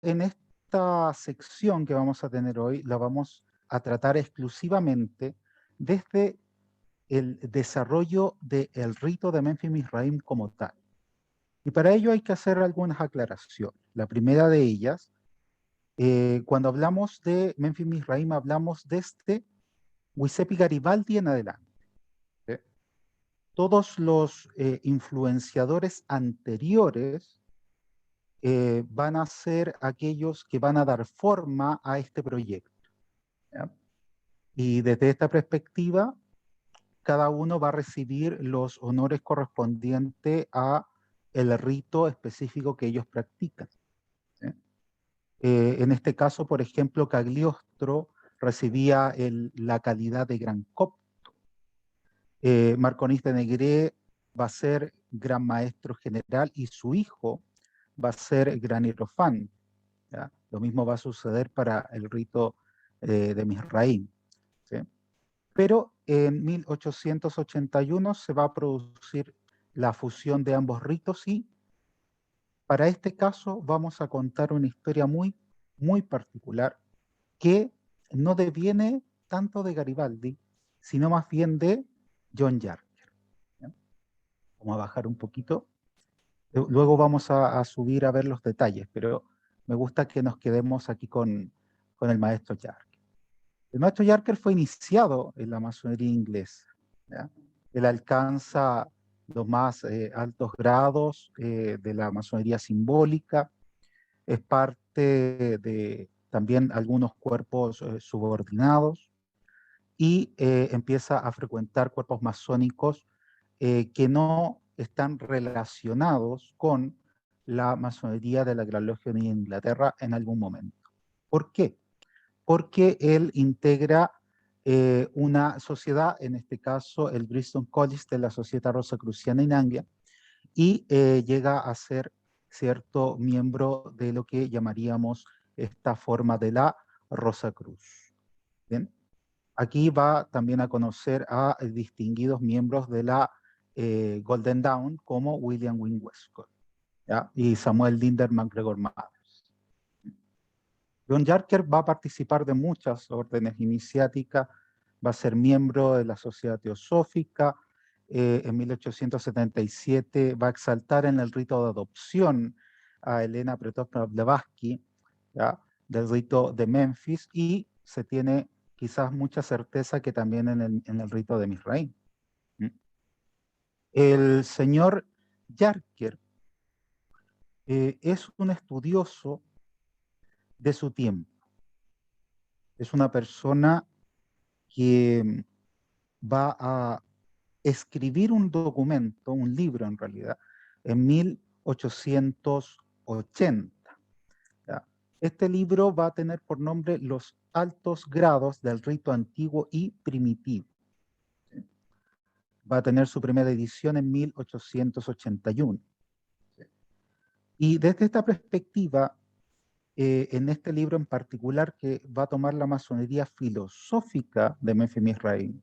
en esta sección que vamos a tener hoy, la vamos a tratar exclusivamente desde el desarrollo del rito de Menfis Misraim como tal. Y para ello hay que hacer algunas aclaraciones. La primera de ellas, cuando hablamos de Menfis Misraim, hablamos desde Giuseppe Garibaldi en adelante. ¿Sí? Todos los influenciadores anteriores van a ser aquellos que van a dar forma a este proyecto. ¿Ya? Y desde esta perspectiva, cada uno va a recibir los honores correspondientes a el rito específico que ellos practican. ¿Sí? En este caso, por ejemplo, Cagliostro recibía la calidad de gran copto. Marconis de Negré va a ser gran maestro general y su hijo va a ser gran hierofán. ¿Ya? Lo mismo va a suceder para el rito de Misraim. ¿Sí? Pero en 1881 se va a producir la fusión de ambos ritos y para este caso vamos a contar una historia muy, muy particular que no deviene tanto de Garibaldi, sino más bien de John Jarker. ¿Ya? Vamos a bajar un poquito. Luego vamos a subir a ver los detalles, pero me gusta que nos quedemos aquí con el maestro Jarker. El maestro Jarker fue iniciado en la masonería inglesa. ¿Ya? Él alcanza los más altos grados de la masonería simbólica, es parte de también algunos cuerpos subordinados y empieza a frecuentar cuerpos masónicos que no están relacionados con la masonería de la Gran Logia de Inglaterra en algún momento. ¿Por qué? Porque él integra una sociedad, en este caso el Bristol College de la Sociedad Rosacruciana en Anglia, y llega a ser cierto miembro de lo que llamaríamos esta forma de la Rosacruz. ¿Bien? Aquí va también a conocer a distinguidos miembros de la Golden Dawn como William Wynne Westcott, ¿ya? Y Samuel Linder MacGregor Mathers. John Jarker va a participar de muchas órdenes iniciáticas, va a ser miembro de la Sociedad Teosófica, en 1877 va a exaltar en el rito de adopción a Elena Pretopna Blavatsky, ¿ya? Del rito de Memphis, y se tiene quizás mucha certeza que también en el rito de Misraim. El señor Jarker es un estudioso de su tiempo. Es una persona que va a escribir un documento, un libro en realidad, en 1880. ¿Ya? Este libro va a tener por nombre Los altos grados del rito antiguo y primitivo. ¿Sí? Va a tener su primera edición en 1881. ¿Sí? Y desde esta perspectiva, en este libro en particular que va a tomar la masonería filosófica de Memphis Misraim,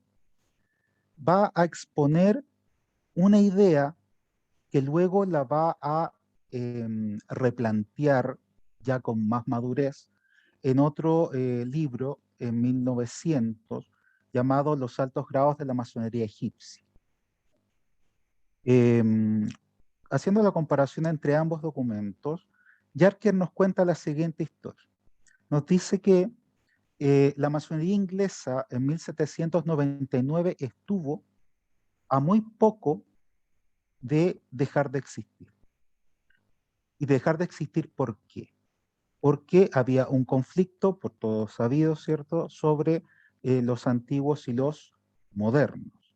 va a exponer una idea que luego la va a replantear ya con más madurez en otro libro en 1900 llamado Los altos grados de la masonería egipcia. Haciendo la comparación entre ambos documentos, Jarker nos cuenta la siguiente historia. Nos dice que la masonería inglesa en 1799 estuvo a muy poco de dejar de existir. ¿Y dejar de existir por qué? Porque había un conflicto, por todo sabido, ¿cierto?, sobre los antiguos y los modernos.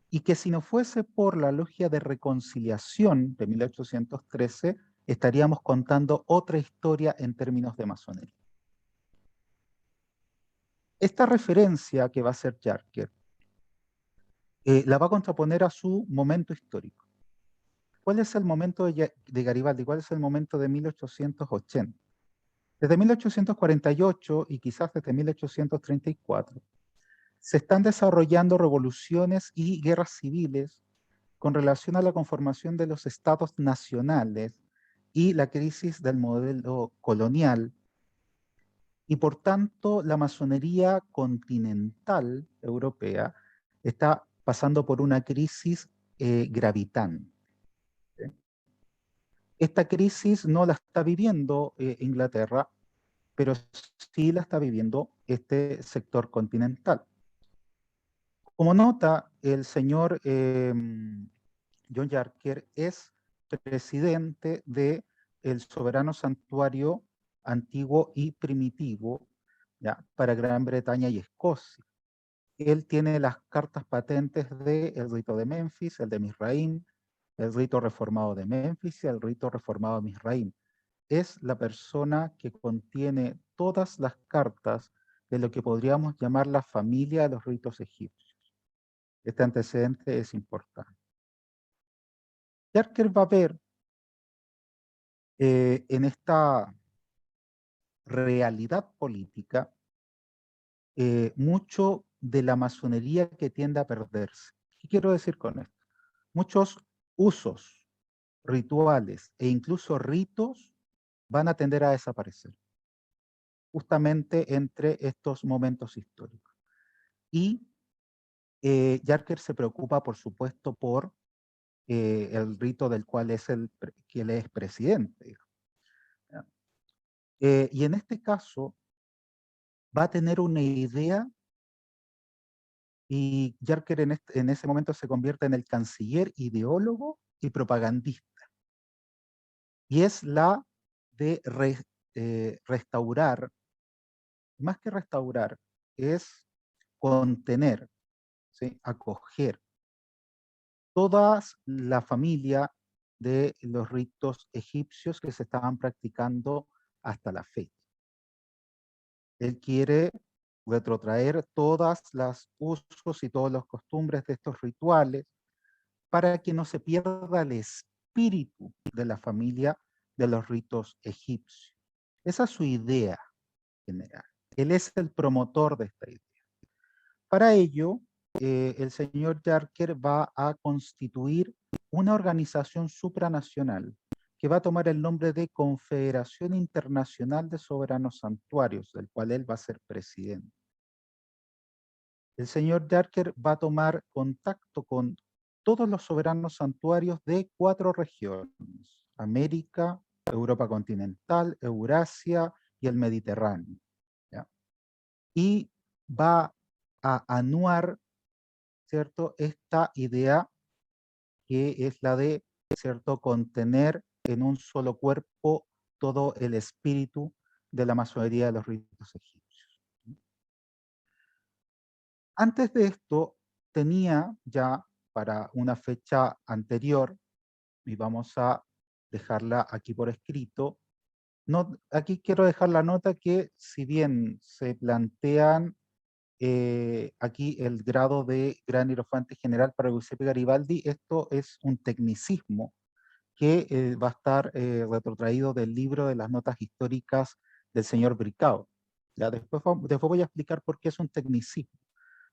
Y que si no fuese por la logia de reconciliación de 1813, estaríamos contando otra historia en términos de masonería. Esta referencia que va a hacer Jarker la va a contraponer a su momento histórico. ¿Cuál es el momento de Garibaldi? ¿Cuál es el momento de 1880? Desde 1848 y quizás desde 1834, se están desarrollando revoluciones y guerras civiles con relación a la conformación de los estados nacionales y la crisis del modelo colonial, y por tanto la masonería continental europea está pasando por una crisis gravitante. Esta crisis no la está viviendo Inglaterra, pero sí la está viviendo este sector continental. Como nota, el señor John Yarker es presidente del Soberano Santuario Antiguo y Primitivo, ¿ya?, para Gran Bretaña y Escocia. Él tiene las cartas patentes del rito de Memphis, el de Misraim, el rito reformado de Memphis y el rito reformado de Misraim. Es la persona que contiene todas las cartas de lo que podríamos llamar la familia de los ritos egipcios. Este antecedente es importante. Yarker va a ver en esta realidad política mucho de la masonería que tiende a perderse. ¿Qué quiero decir con esto? Muchos usos, rituales e incluso ritos van a tender a desaparecer, justamente entre estos momentos históricos. Y Yarker se preocupa, por supuesto, por el rito del cual que él es presidente. Y en este caso va a tener una idea, y Yarker en ese momento se convierte en el canciller, ideólogo y propagandista. Y es la de restaurar, más que restaurar, es contener, ¿sí?, acoger toda la familia de los ritos egipcios que se estaban practicando hasta la fecha. Él quiere retrotraer todas las usos y todas las costumbres de estos rituales para que no se pierda el espíritu de la familia de los ritos egipcios. Esa es su idea general. Él es el promotor de esta idea. Para ello, el señor Yarker va a constituir una organización supranacional que va a tomar el nombre de Confederación Internacional de Soberanos Santuarios, del cual él va a ser presidente. El señor Yarker va a tomar contacto con todos los soberanos santuarios de 4 regiones: América, Europa continental, Eurasia y el Mediterráneo, ¿ya? Y va a anuar, ¿cierto?, esta idea que es la de, ¿cierto?, contener en un solo cuerpo todo el espíritu de la masonería de los ritos egipcios. Antes de esto, tenía ya para una fecha anterior, y vamos a dejarla aquí por escrito, aquí quiero dejar la nota que si bien se plantean aquí el grado de gran hierofante general para Giuseppe Garibaldi, esto es un tecnicismo que va a estar retrotraído del libro de las notas históricas del señor Bricao. ¿Ya? Después voy a explicar por qué es un tecnicismo,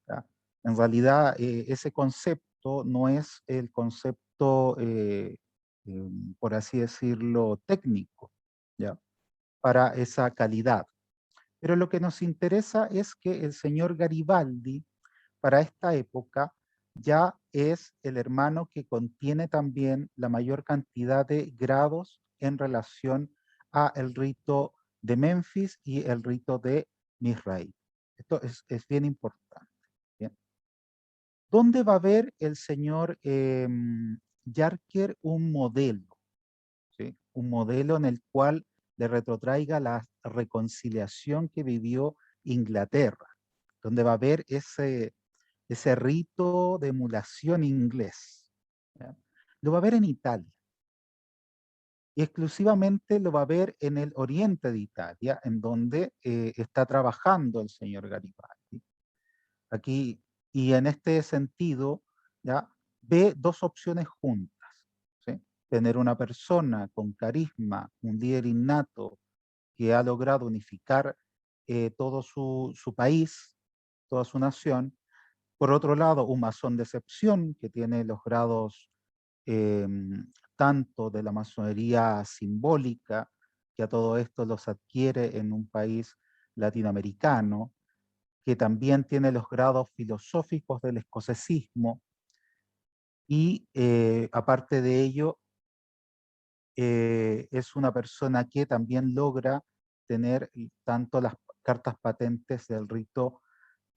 ¿ya? En realidad, ese concepto no es el concepto, por así decirlo, técnico, ¿ya?, para esa calidad. Pero lo que nos interesa es que el señor Garibaldi, para esta época, ya es el hermano que contiene también la mayor cantidad de grados en relación a el rito de Memphis y el rito de Misraim. Esto es bien importante. ¿Bien? ¿Dónde va a ver el señor Yarker un modelo? ¿Sí? Un modelo en el cual le retrotraiga la reconciliación que vivió Inglaterra, donde va a haber ese rito de emulación inglés, ¿ya? Lo va a ver en Italia, y exclusivamente lo va a ver en el oriente de Italia, en donde está trabajando el señor Garibaldi. Aquí, y en este sentido, ¿ya?, ve 2 opciones juntas, ¿sí? Tener una persona con carisma, un líder innato que ha logrado unificar todo su país, toda su nación. Por otro lado, un masón de excepción que tiene los grados tanto de la masonería simbólica, que a todo esto los adquiere en un país latinoamericano, que también tiene los grados filosóficos del escocesismo, y aparte de ello, es una persona que también logra tener tanto las cartas patentes del rito,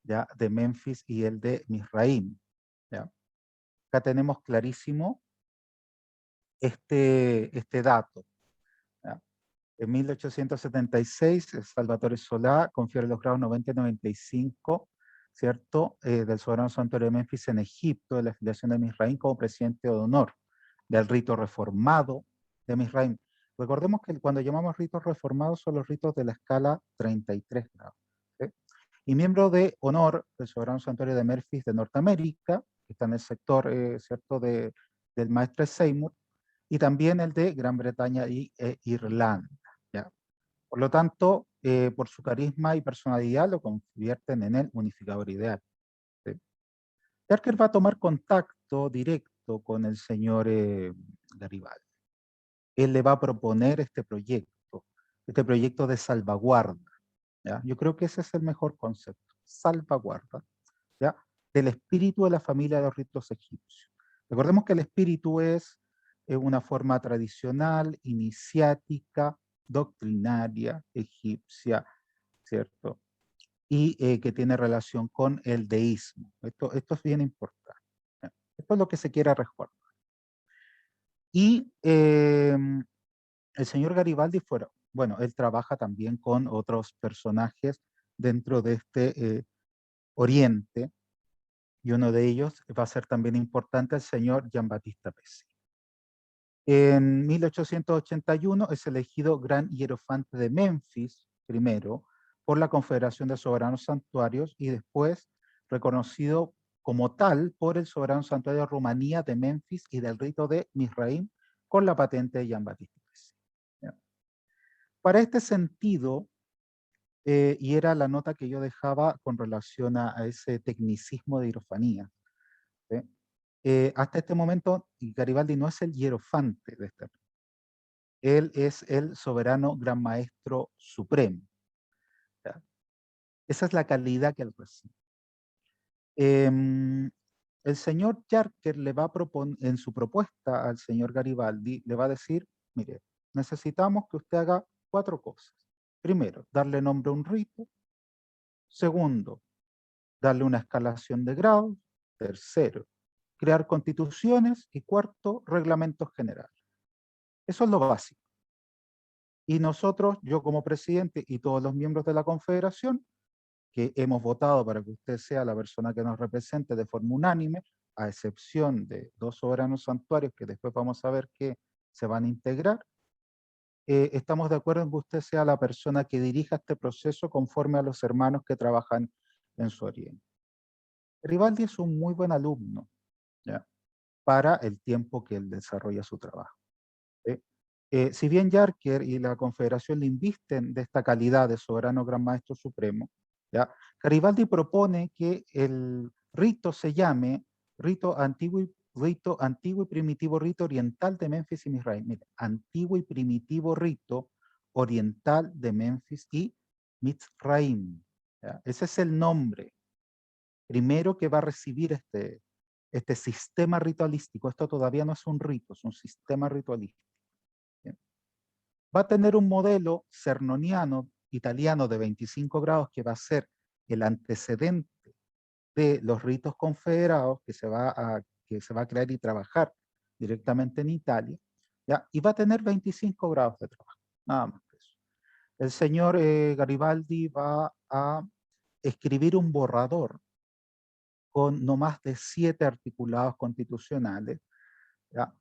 ¿ya?, de Memphis y el de Mizraim, ¿ya? Acá tenemos clarísimo este dato, ¿ya? En 1876, Salvatore Solá confiere los grados 90 y 95, ¿cierto?, del soberano santuario de Memphis en Egipto, de la afiliación de Mizraim como presidente de honor del rito reformado de Mizraim. Recordemos que cuando llamamos ritos reformados son los ritos de la escala 33 grados, ¿sí? Y miembro de honor del soberano santuario de Memphis de Norteamérica, que está en el sector, ¿cierto?, del maestre Seymour, y también el de Gran Bretaña y Irlanda, ¿ya? Por lo tanto, por su carisma y personalidad lo convierten en el unificador ideal, ¿sí? Yarker va a tomar contacto directo con el señor Garibaldi. Él le va a proponer este proyecto de salvaguarda, ¿ya? Yo creo que ese es el mejor concepto, salvaguarda, ¿ya?, del espíritu de la familia de los ritos egipcios. Recordemos que el espíritu es una forma tradicional, iniciática, doctrinaria, egipcia, ¿cierto? Y que tiene relación con el deísmo. Esto es bien importante, ¿ya? Esto es lo que se quiere resguardar. Y el señor Garibaldi bueno, él trabaja también con otros personajes dentro de este Oriente, y uno de ellos va a ser también importante, el señor Giambattista Pesce. En 1881 es elegido gran hierofante de Memphis, primero, por la Confederación de Soberanos Santuarios, y después reconocido como tal por el Soberano Santuario de Rumanía de Memphis y del rito de Mizraim, con la patente de Giambattista Pesce. Para este sentido, y era la nota que yo dejaba con relación a ese tecnicismo de hierofanía, ¿sí? Hasta este momento, Garibaldi no es el hierofante de este rito. Él es el soberano gran maestro supremo, ¿ya? Esa es la calidad que él recibe. El señor Yarker le va a proponer, en su propuesta al señor Garibaldi, le va a decir, mire, necesitamos que usted haga 4 cosas. Primero, darle nombre a un rito. Segundo, darle una escalación de grados. Tercero, crear constituciones. Y cuarto, reglamentos generales. Eso es lo básico. Y nosotros, yo como presidente y todos los miembros de la Confederación, que hemos votado para que usted sea la persona que nos represente de forma unánime, a excepción de 2 soberanos santuarios que después vamos a ver que se van a integrar, estamos de acuerdo en que usted sea la persona que dirija este proceso conforme a los hermanos que trabajan en su oriente. Garibaldi es un muy buen alumno, ¿ya?, para el tiempo que él desarrolla su trabajo. Si bien Yarker y la Confederación le invisten de esta calidad de soberano gran maestro supremo, ¿ya?, Garibaldi propone que el rito se llame rito antiguo y primitivo rito oriental de Memphis y Mizraim. Mire, antiguo y primitivo rito oriental de Memphis y Mizraim, ¿ya? Ese es el nombre primero que va a recibir este sistema ritualístico. Esto todavía no es un rito, es un sistema ritualístico. Bien. Va a tener un modelo cernoniano italiano de 25 grados que va a ser el antecedente de los ritos confederados que se va a crear y trabajar directamente en Italia, ¿ya? Y va a tener 25 grados de trabajo, nada más que eso. El señor Garibaldi va a escribir un borrador con no más de 7 articulados constitucionales, ¿ya?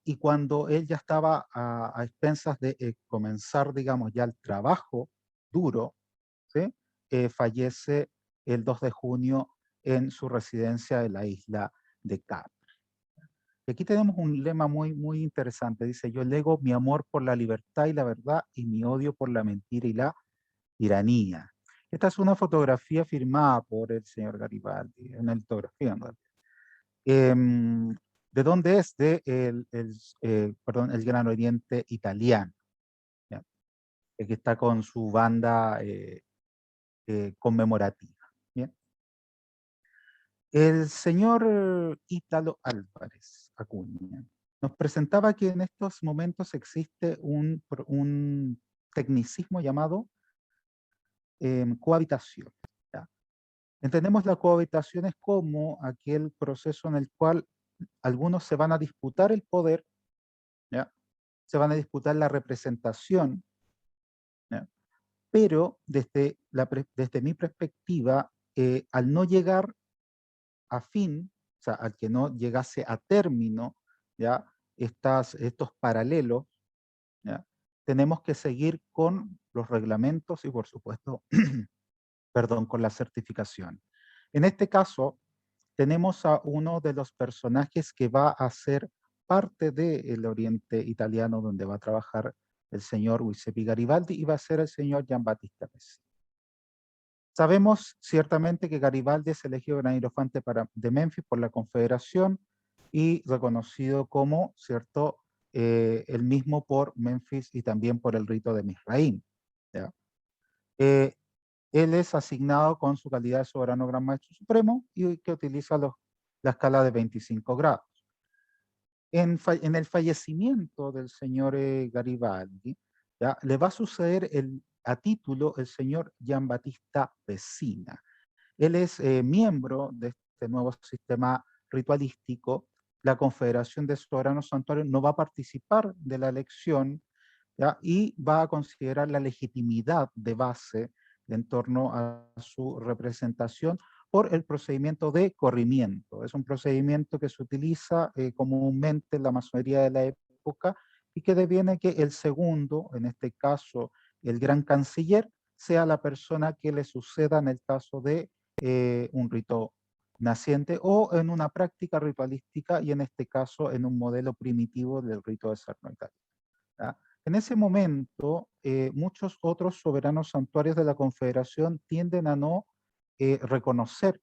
Y cuando él ya estaba a expensas de comenzar, digamos, ya el trabajo duro, ¿sí?, fallece el 2 de junio en su residencia de la isla de Capri. Y aquí tenemos un lema muy, muy interesante. Dice, yo lego mi amor por la libertad y la verdad y mi odio por la mentira y la tiranía. Esta es una fotografía firmada por el señor Garibaldi, una litografía, ¿no? ¿De dónde es? Perdón, el Gran Oriente italiano, ¿ya? Que está con su banda conmemorativa. ¿Bien? El señor Ítalo Álvarez Acuña nos presentaba que en estos momentos existe un tecnicismo llamado cohabitación. ¿Ya? Entendemos la cohabitación es como aquel proceso en el cual algunos se van a disputar el poder, ¿ya? Se van a disputar la representación, ¿ya? Pero desde mi perspectiva, al no llegar a fin, o sea, al que no llegase a término, ¿ya? Estos paralelos, ¿ya? Tenemos que seguir con los reglamentos y, por supuesto, perdón, con la certificación. En este caso, tenemos a uno de los personajes que va a ser parte del Oriente Italiano, donde va a trabajar el señor Giuseppe Garibaldi, y va a ser el señor Giambattista Pesci. Sabemos ciertamente que Garibaldi es elegido gran hierofante de Memphis por la Confederación y reconocido como, ¿cierto?, el mismo por Memphis y también por el rito de Misraim. ¿Ya? Eh, Él es asignado con su calidad de soberano gran maestro supremo y que utiliza la escala de 25 grados. En el fallecimiento del señor Garibaldi, ¿ya? Le va a suceder a título el señor Giambattista Pesina. Él es miembro de este nuevo sistema ritualístico. La Confederación de Soberanos Santuarios no va a participar de la elección, ¿ya? Y va a considerar la legitimidad de base en torno a su representación por el procedimiento de corrimiento. Es un procedimiento que se utiliza comúnmente en la masonería de la época y que deviene que el segundo, en este caso el gran canciller, sea la persona que le suceda en el caso de un rito naciente o en una práctica ritualística y en este caso en un modelo primitivo del rito de Sarnoitalia. ¿Ya? En ese momento, muchos otros soberanos santuarios de la Confederación tienden a no reconocer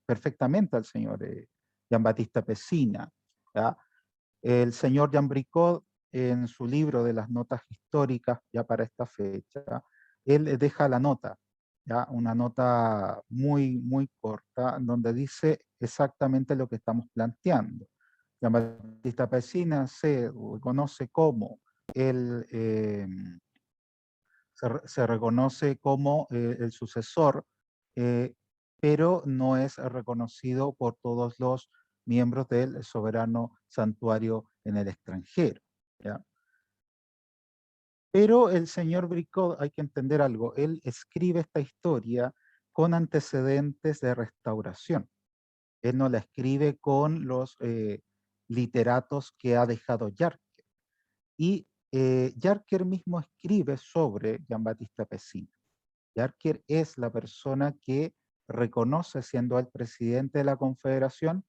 perfectamente al señor Giambattista Pesina. ¿Ya? El señor Jean Bricot, en su libro de las notas históricas, ya para esta fecha, él deja la nota, ¿ya? Una nota muy, muy corta, donde dice exactamente lo que estamos planteando. Giambattista Pesina se reconoce como el, se reconoce como el sucesor, eh, pero no es reconocido por todos los miembros del soberano santuario en el extranjero. ¿Ya? Pero el señor Bricot, hay que entender algo, él escribe esta historia con antecedentes de restauración. Él no la escribe con los literatos que ha dejado Yarker. Y Yarker mismo escribe sobre Giambattista Pesina. Yarker es la persona que reconoce, siendo el presidente de la Confederación,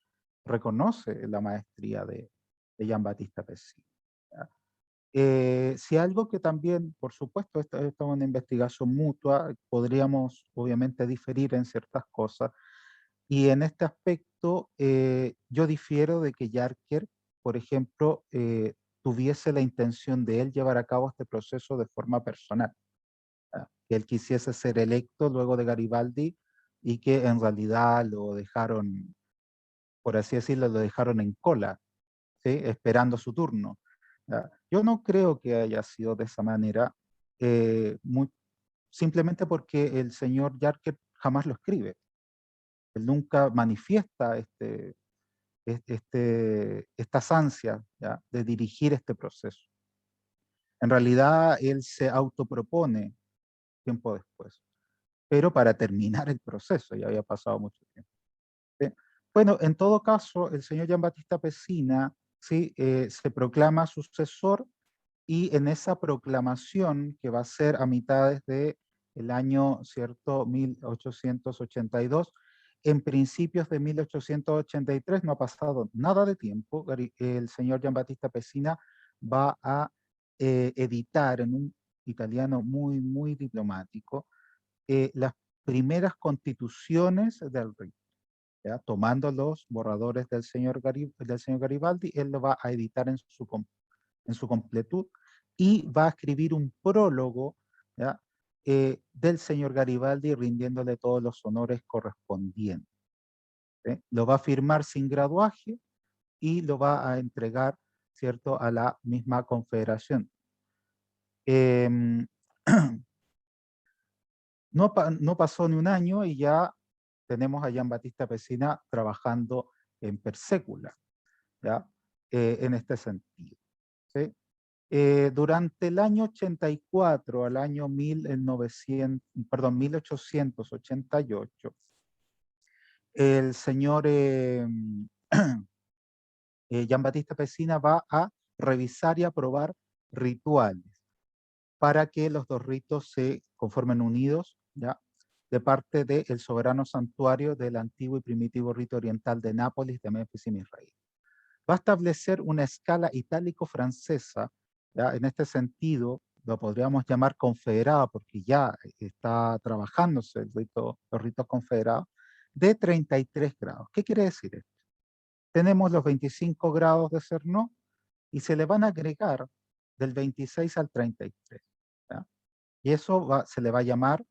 reconoce la maestría de Giambattista Pesina. Si algo que también, por supuesto, esta es una investigación mutua, podríamos obviamente diferir en ciertas cosas, y en este aspecto yo difiero de que Yarker, por ejemplo, tuviese la intención de él llevar a cabo este proceso de forma personal, que él quisiese ser electo luego de Garibaldi y que en realidad lo dejaron, por así decirlo, lo dejaron en cola, ¿sí? Esperando su turno. Yo no creo que haya sido de esa manera, simplemente porque el señor Yarker jamás lo escribe. Él nunca manifiesta estas ansias, ¿ya?, de dirigir este proceso. En realidad, él se autopropone tiempo después, pero para terminar el proceso, ya había pasado mucho tiempo. ¿Sí? Bueno, en todo caso, el señor Giambattista Pesina, ¿sí?, se proclama sucesor y en esa proclamación, que va a ser a mitades de el año, ¿cierto?, 1882, en principios de 1883, no ha pasado nada de tiempo, el señor Giambattista Pesina va a editar en un italiano muy, muy diplomático las primeras constituciones del rey. ¿ya? Tomando los borradores del señor Garibaldi, él lo va a editar en su completud y va a escribir un prólogo, ¿ya? Del señor Garibaldi rindiéndole todos los honores correspondientes. Lo va a firmar sin graduaje y lo va a entregar, ¿cierto?, a la misma confederación. Em, no pasó ni un año y ya tenemos a Jean Baptista Pesina trabajando en per secula, ¿ya? En este sentido, ¿sí? Durante el año 84 al año 1888, el señor Jean Baptista Pesina va a revisar y aprobar rituales para que los dos ritos se conformen unidos, ¿ya? De parte del soberano santuario del antiguo y primitivo rito oriental de Nápoles, de Memphis y Misraim. Va a establecer una escala itálico-francesa, ¿ya? En este sentido, lo podríamos llamar confederada, porque ya está trabajándose los ritos confederados, de 33 grados. ¿Qué quiere decir esto? Tenemos los 25 grados de Cerno y se le van a agregar del 26 al 33. ¿Ya? Y eso se le va a llamar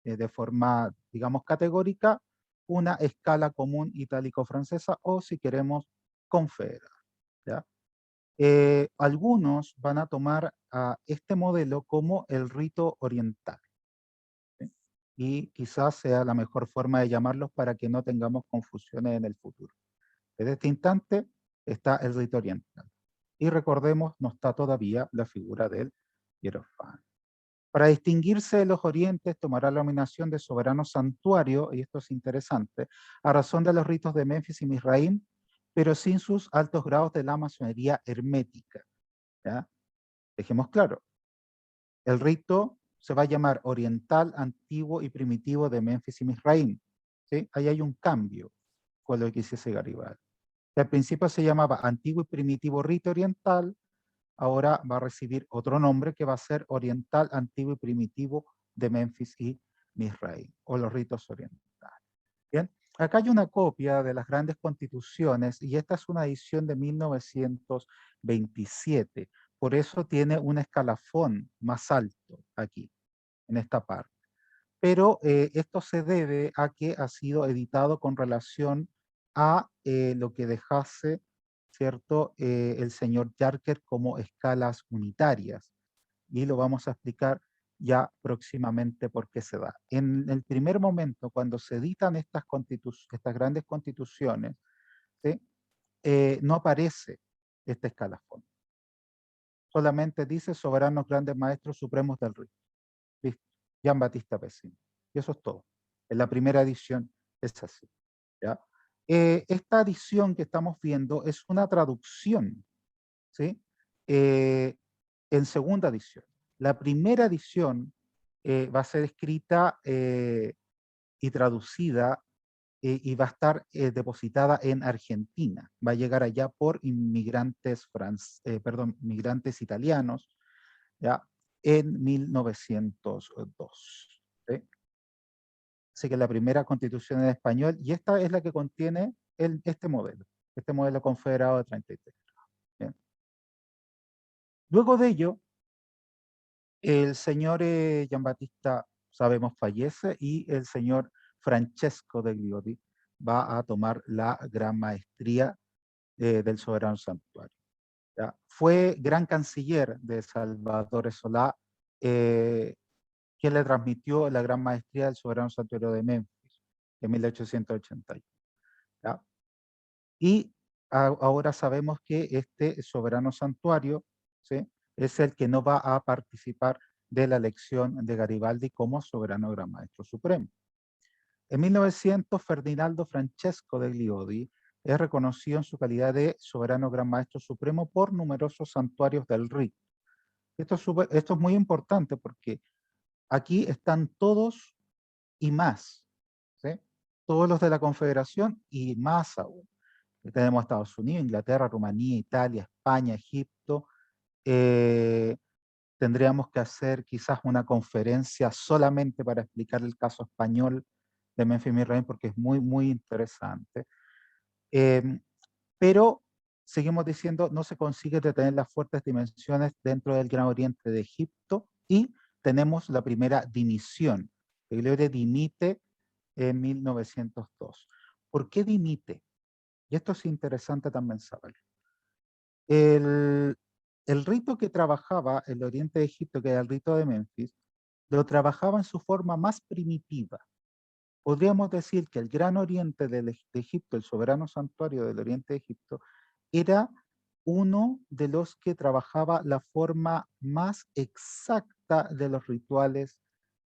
de forma, digamos, categórica, una escala común itálico-francesa o, si queremos, confederada. ¿Ya? Algunos van a tomar a este modelo como el rito oriental, ¿sí? Y quizás sea la mejor forma de llamarlos para que no tengamos confusiones en el futuro. Desde este instante está el rito oriental. Y recordemos, no está todavía la figura del hierofante. Para distinguirse de los orientes, tomará la nominación de soberano santuario, y esto es interesante, a razón de los ritos de Memphis y Misraim, pero sin sus altos grados de la masonería hermética. ¿Ya? Dejemos claro, el rito se va a llamar oriental, antiguo y primitivo de Memphis y Misraim. ¿Sí? Ahí hay un cambio con lo que hiciese Garibaldi. Al principio se llamaba antiguo y primitivo rito oriental, ahora va a recibir otro nombre que va a ser oriental, antiguo y primitivo de Memphis y Misraim, o los ritos orientales. Bien, acá hay una copia de las grandes constituciones y esta es una edición de 1927, por eso tiene un escalafón más alto aquí, en esta parte. Pero esto se debe a que ha sido editado con relación a lo que dejase, ¿cierto?, el señor Yarker como escalas unitarias. Y lo vamos a explicar ya próximamente por qué se da. En el primer momento, cuando se editan estas grandes constituciones, ¿sí?, no aparece este escalafón. Solamente dice soberanos grandes maestros supremos del rito. Listo. Jean Baptista Pesina. Y eso es todo. En la primera edición es así. ¿Ya? Esta edición que estamos viendo es una traducción, ¿sí? En segunda edición. La primera edición va a ser escrita y traducida y va a estar depositada en Argentina. Va a llegar allá por migrantes italianos, ¿ya? En 1902. ¿Sí? Así que la primera constitución en español, y esta es la que contiene este modelo confederado de 33. Bien. Luego de ello, el señor Giambattista, sabemos, fallece y el señor Francesco de Gliodi va a tomar la gran maestría del soberano santuario. ¿Ya? Fue gran canciller de Salvatore Solá, quien le transmitió la gran maestría del soberano santuario de Memphis en 1881. ¿Ya? Y ahora sabemos que este soberano santuario, ¿sí?, es el que no va a participar de la elección de Garibaldi como soberano gran maestro supremo. En 1900, Ferdinando Francesco de Gliodi es reconocido en su calidad de soberano gran maestro supremo por numerosos santuarios del rito. Esto es muy importante porque aquí están todos y más, ¿sí? Todos los de la Confederación y más aún. Tenemos Estados Unidos, Inglaterra, Rumanía, Italia, España, Egipto. Tendríamos que hacer quizás una conferencia solamente para explicar el caso español, de Memphis Misraim porque es muy, muy interesante. Pero seguimos diciendo, no se consigue detener las fuertes dimensiones dentro del Gran Oriente de Egipto y tenemos la primera dimisión. Begliore dimite en 1902. ¿Por qué dimite? Y esto es interesante también saberlo. El rito que trabajaba el Oriente de Egipto, que era el rito de Memphis, lo trabajaba en su forma más primitiva. Podríamos decir que el Gran Oriente de Egipto, el soberano santuario del Oriente de Egipto, era uno de los que trabajaba la forma más exacta de los rituales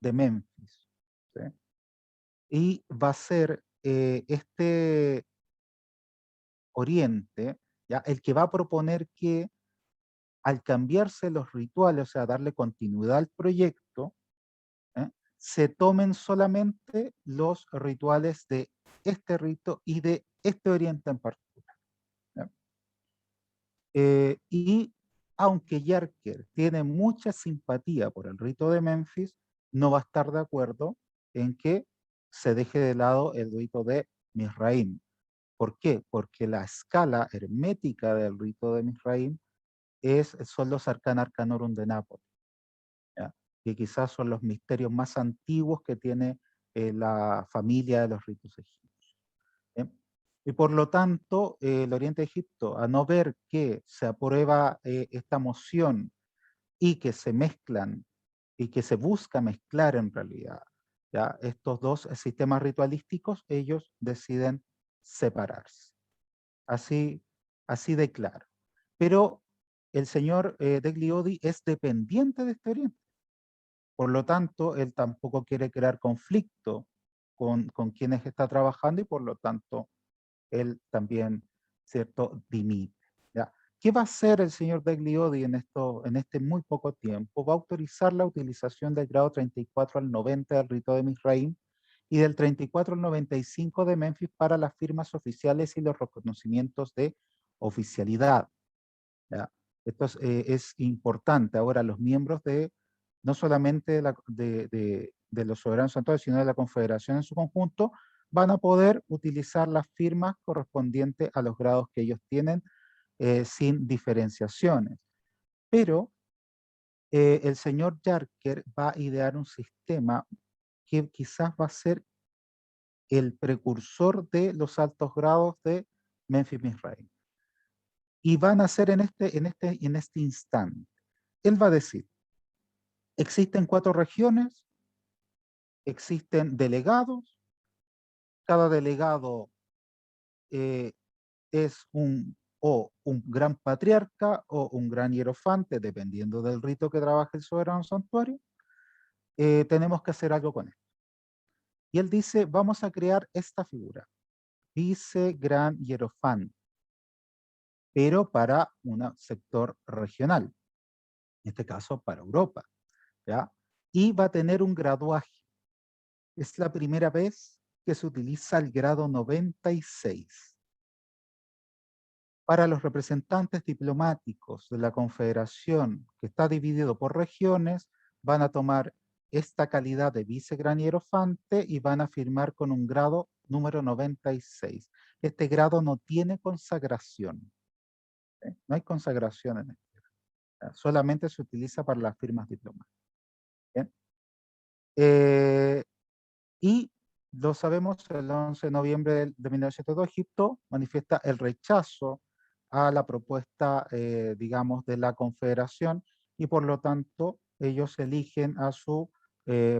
de Memphis. ¿Sí? Y va a ser este Oriente, ¿ya? El que va a proponer que al cambiarse los rituales, o sea, darle continuidad al proyecto, ¿eh? Se tomen solamente los rituales de este rito y de este Oriente en particular. ¿Ya? Y aunque Yarker tiene mucha simpatía por el rito de Memphis, no va a estar de acuerdo en que se deje de lado el rito de Misraim. ¿Por qué? Porque la escala hermética del rito de Misraim son los Arcana Arcanorum de Nápoles, ¿ya? Que quizás son los misterios más antiguos que tiene la familia de los ritos egipcios. ¿Eh? Y por lo tanto, el Oriente de Egipto, a no ver que se aprueba esta moción y que se mezclan y que se busca mezclar en realidad, ¿ya? Estos dos sistemas ritualísticos, ellos deciden separarse. Así, así de claro. Pero el señor Degliodi es dependiente de este Oriente. Por lo tanto, él tampoco quiere crear conflicto con quienes está trabajando y por lo tanto, él también, ¿cierto?, dimite. ¿Ya? ¿Qué va a hacer el señor Degliodi en este muy poco tiempo? Va a autorizar la utilización del grado 34 al 90 del rito de Misraim y del 34 al 95 de Memphis para las firmas oficiales y los reconocimientos de oficialidad. ¿Ya? Esto es importante. Ahora, los miembros de, no solamente de los soberanos santuarios, sino de la Confederación en su conjunto, van a poder utilizar las firmas correspondientes a los grados que ellos tienen sin diferenciaciones. Pero el señor Yarker va a idear un sistema que quizás va a ser el precursor de los altos grados de Memphis Misraim. Y van a ser en este instante. Él va a decir, existen 4 regiones, existen delegados, cada delegado es un gran patriarca o un gran hierofante, dependiendo del rito que trabaje el soberano santuario. Tenemos que hacer algo con él. Y él dice, vamos a crear esta figura, vice gran hierofante, pero para un sector regional, en este caso para Europa, ¿ya? Y va a tener un graduaje. Es la primera vez que se utiliza el grado 96. Para los representantes diplomáticos de la Confederación, que está dividido por regiones, van a tomar esta calidad de vicegran hierofante y van a firmar con un grado número 96. Este grado no tiene consagración. No hay consagración en este grado. Solamente se utiliza para las firmas diplomáticas. ¿Bien? Y lo sabemos, el 11 de noviembre de 1902, Egipto manifiesta el rechazo a la propuesta, digamos, de la Confederación y por lo tanto ellos eligen a su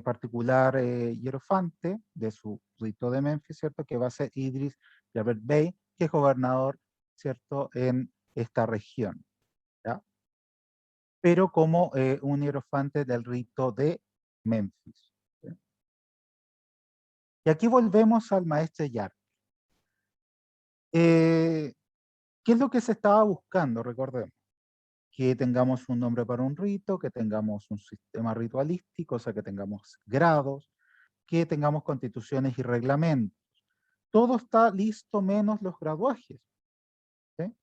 particular hierofante de su rito de Memphis, ¿cierto? Que va a ser Idris Jabet Bey, que es gobernador, ¿cierto?, en esta región, ¿ya? Pero como un hierofante del rito de Memphis. ¿Sí? Y aquí volvemos al maestro Yark. ¿Qué es lo que se estaba buscando? Recordemos que tengamos un nombre para un rito, que tengamos un sistema ritualístico, o sea, que tengamos grados, que tengamos constituciones y reglamentos. Todo está listo menos los graduajes. ¿Sí?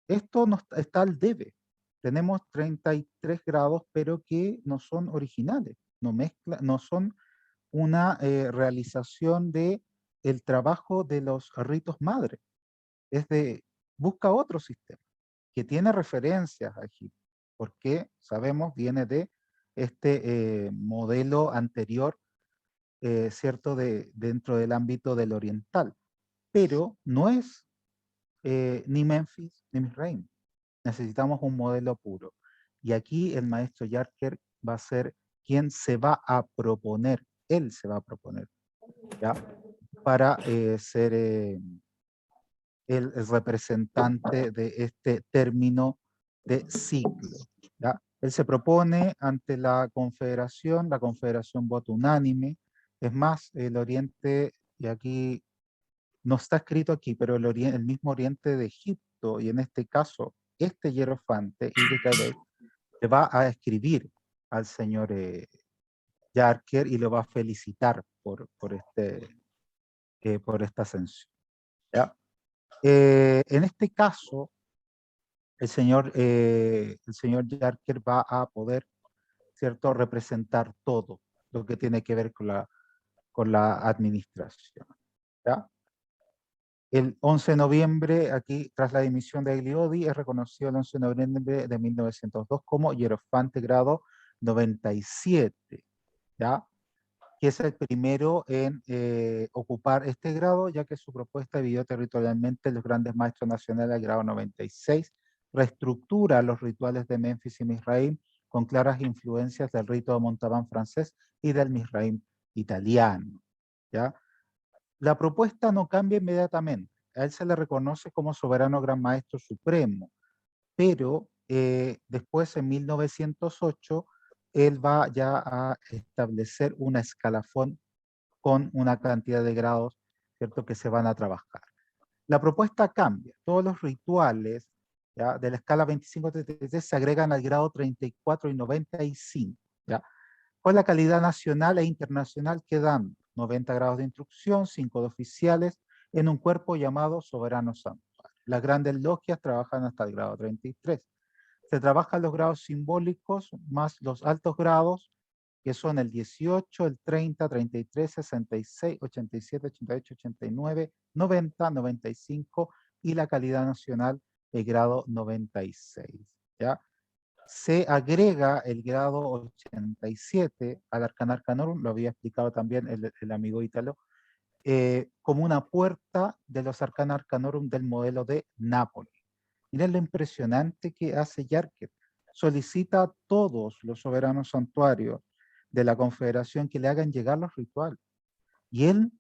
Esto no está al debe. Tenemos 33 grados, pero que no son originales, no son una realización de el trabajo de los ritos madre. Busca otro sistema que tiene referencias a Egipto, porque sabemos viene de este modelo anterior, ¿cierto? Dentro del ámbito del oriental, pero no es ni Memphis ni Misraim. Necesitamos un modelo puro. Y aquí el maestro Yarker va a ser quien se va a proponer, él se va a proponer, ¿ya? Para ser el representante de este término de ciclo, ¿ya? Él se propone ante la confederación vota unánime. Es más, el Oriente, y aquí no está escrito aquí, pero el mismo Oriente de Egipto, y en este caso, este hierofante, le va a escribir al señor Yarker y lo va a felicitar por esta ascensión, ¿ya? En este caso, el señor Yarker va a poder, ¿cierto?, representar todo lo que tiene que ver con la administración, ¿ya? El 11 de noviembre, aquí, tras la dimisión de Gliodi, es reconocido el 11 de noviembre de 1902 como hierofante grado 97, ¿ya? Que es el primero en ocupar este grado, ya que su propuesta dividió territorialmente los grandes maestros nacionales del grado 96, reestructura los rituales de Memphis y Misraim con claras influencias del rito de Montauban francés y del Misraim italiano, ¿ya? La propuesta no cambia inmediatamente. A él se le reconoce como soberano gran maestro supremo, pero después en 1908 él va ya a establecer una escalafón con una cantidad de grados, ¿cierto?, que se van a trabajar. La propuesta cambia. Todos los rituales, ¿ya?, de la escala 25-33 se agregan al grado 34 y 95, ¿ya? Con la calidad nacional e internacional quedan 90 grados de instrucción, 5 de oficiales, en un cuerpo llamado Soberano Santuario. Las grandes logias trabajan hasta el grado 33. Se trabajan los grados simbólicos más los altos grados, que son el 18, el 30, 33, 66, 87, 88, 89, 90, 95 y la calidad nacional el grado 96. ¿Ya? Se agrega el grado 87 al Arcana Arcanorum, lo había explicado también el amigo Ítalo, como una puerta de los Arcana Arcanorum del modelo de Nápoles. Miren lo impresionante que hace Yarker. Solicita a todos los soberanos santuarios de la Confederación que le hagan llegar los rituales. Y él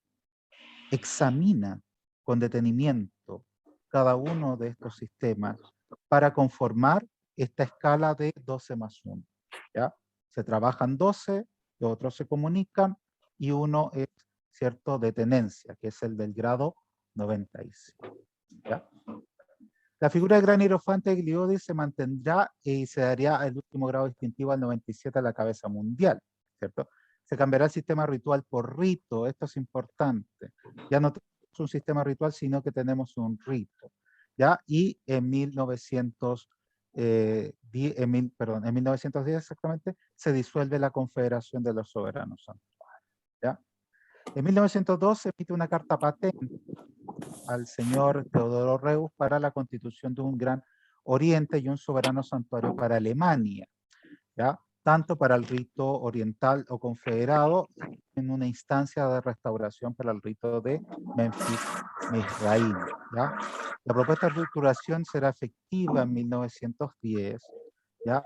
examina con detenimiento cada uno de estos sistemas para conformar esta escala de 12 más 1. ¿Ya? Se trabajan 12, los otros se comunican y uno es, ¿cierto?, de tenencia, que es el del grado 95. ¿Ya? La figura del gran hierofante de Gliodi se mantendrá y se daría el último grado distintivo al 97 a la cabeza mundial, ¿cierto? Se cambiará el sistema ritual por rito, esto es importante. Ya no tenemos un sistema ritual, sino que tenemos un rito, ¿ya? Y en 1910 exactamente, se disuelve la Confederación de los Soberanos Santuarios, ¿ya? En 1902 se emite una carta patente al señor Teodoro Reus para la constitución de un gran oriente y un soberano santuario para Alemania, ¿ya? Tanto para el rito oriental o confederado, en una instancia de restauración para el rito de Memphis-Misraim, ¿ya? La propuesta de reestructuración será efectiva en 1910, ¿ya?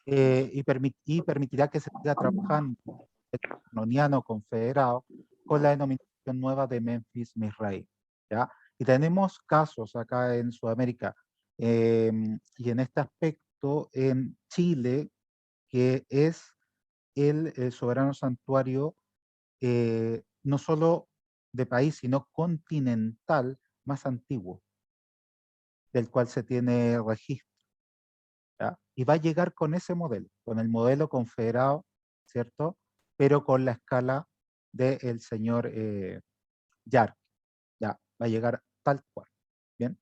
Y permitirá que se siga trabajando el canoniano confederado con la denominación nueva de Memphis-Misraim, ¿ya? Y tenemos casos acá en Sudamérica y en este aspecto en Chile, que es el soberano santuario no solo de país, sino continental más antiguo, del cual se tiene registro, ¿ya? Y va a llegar con ese modelo, con el modelo confederado, ¿cierto? Pero con la escala del señor Yark, ¿ya? Va a llegar tal cual, ¿bien?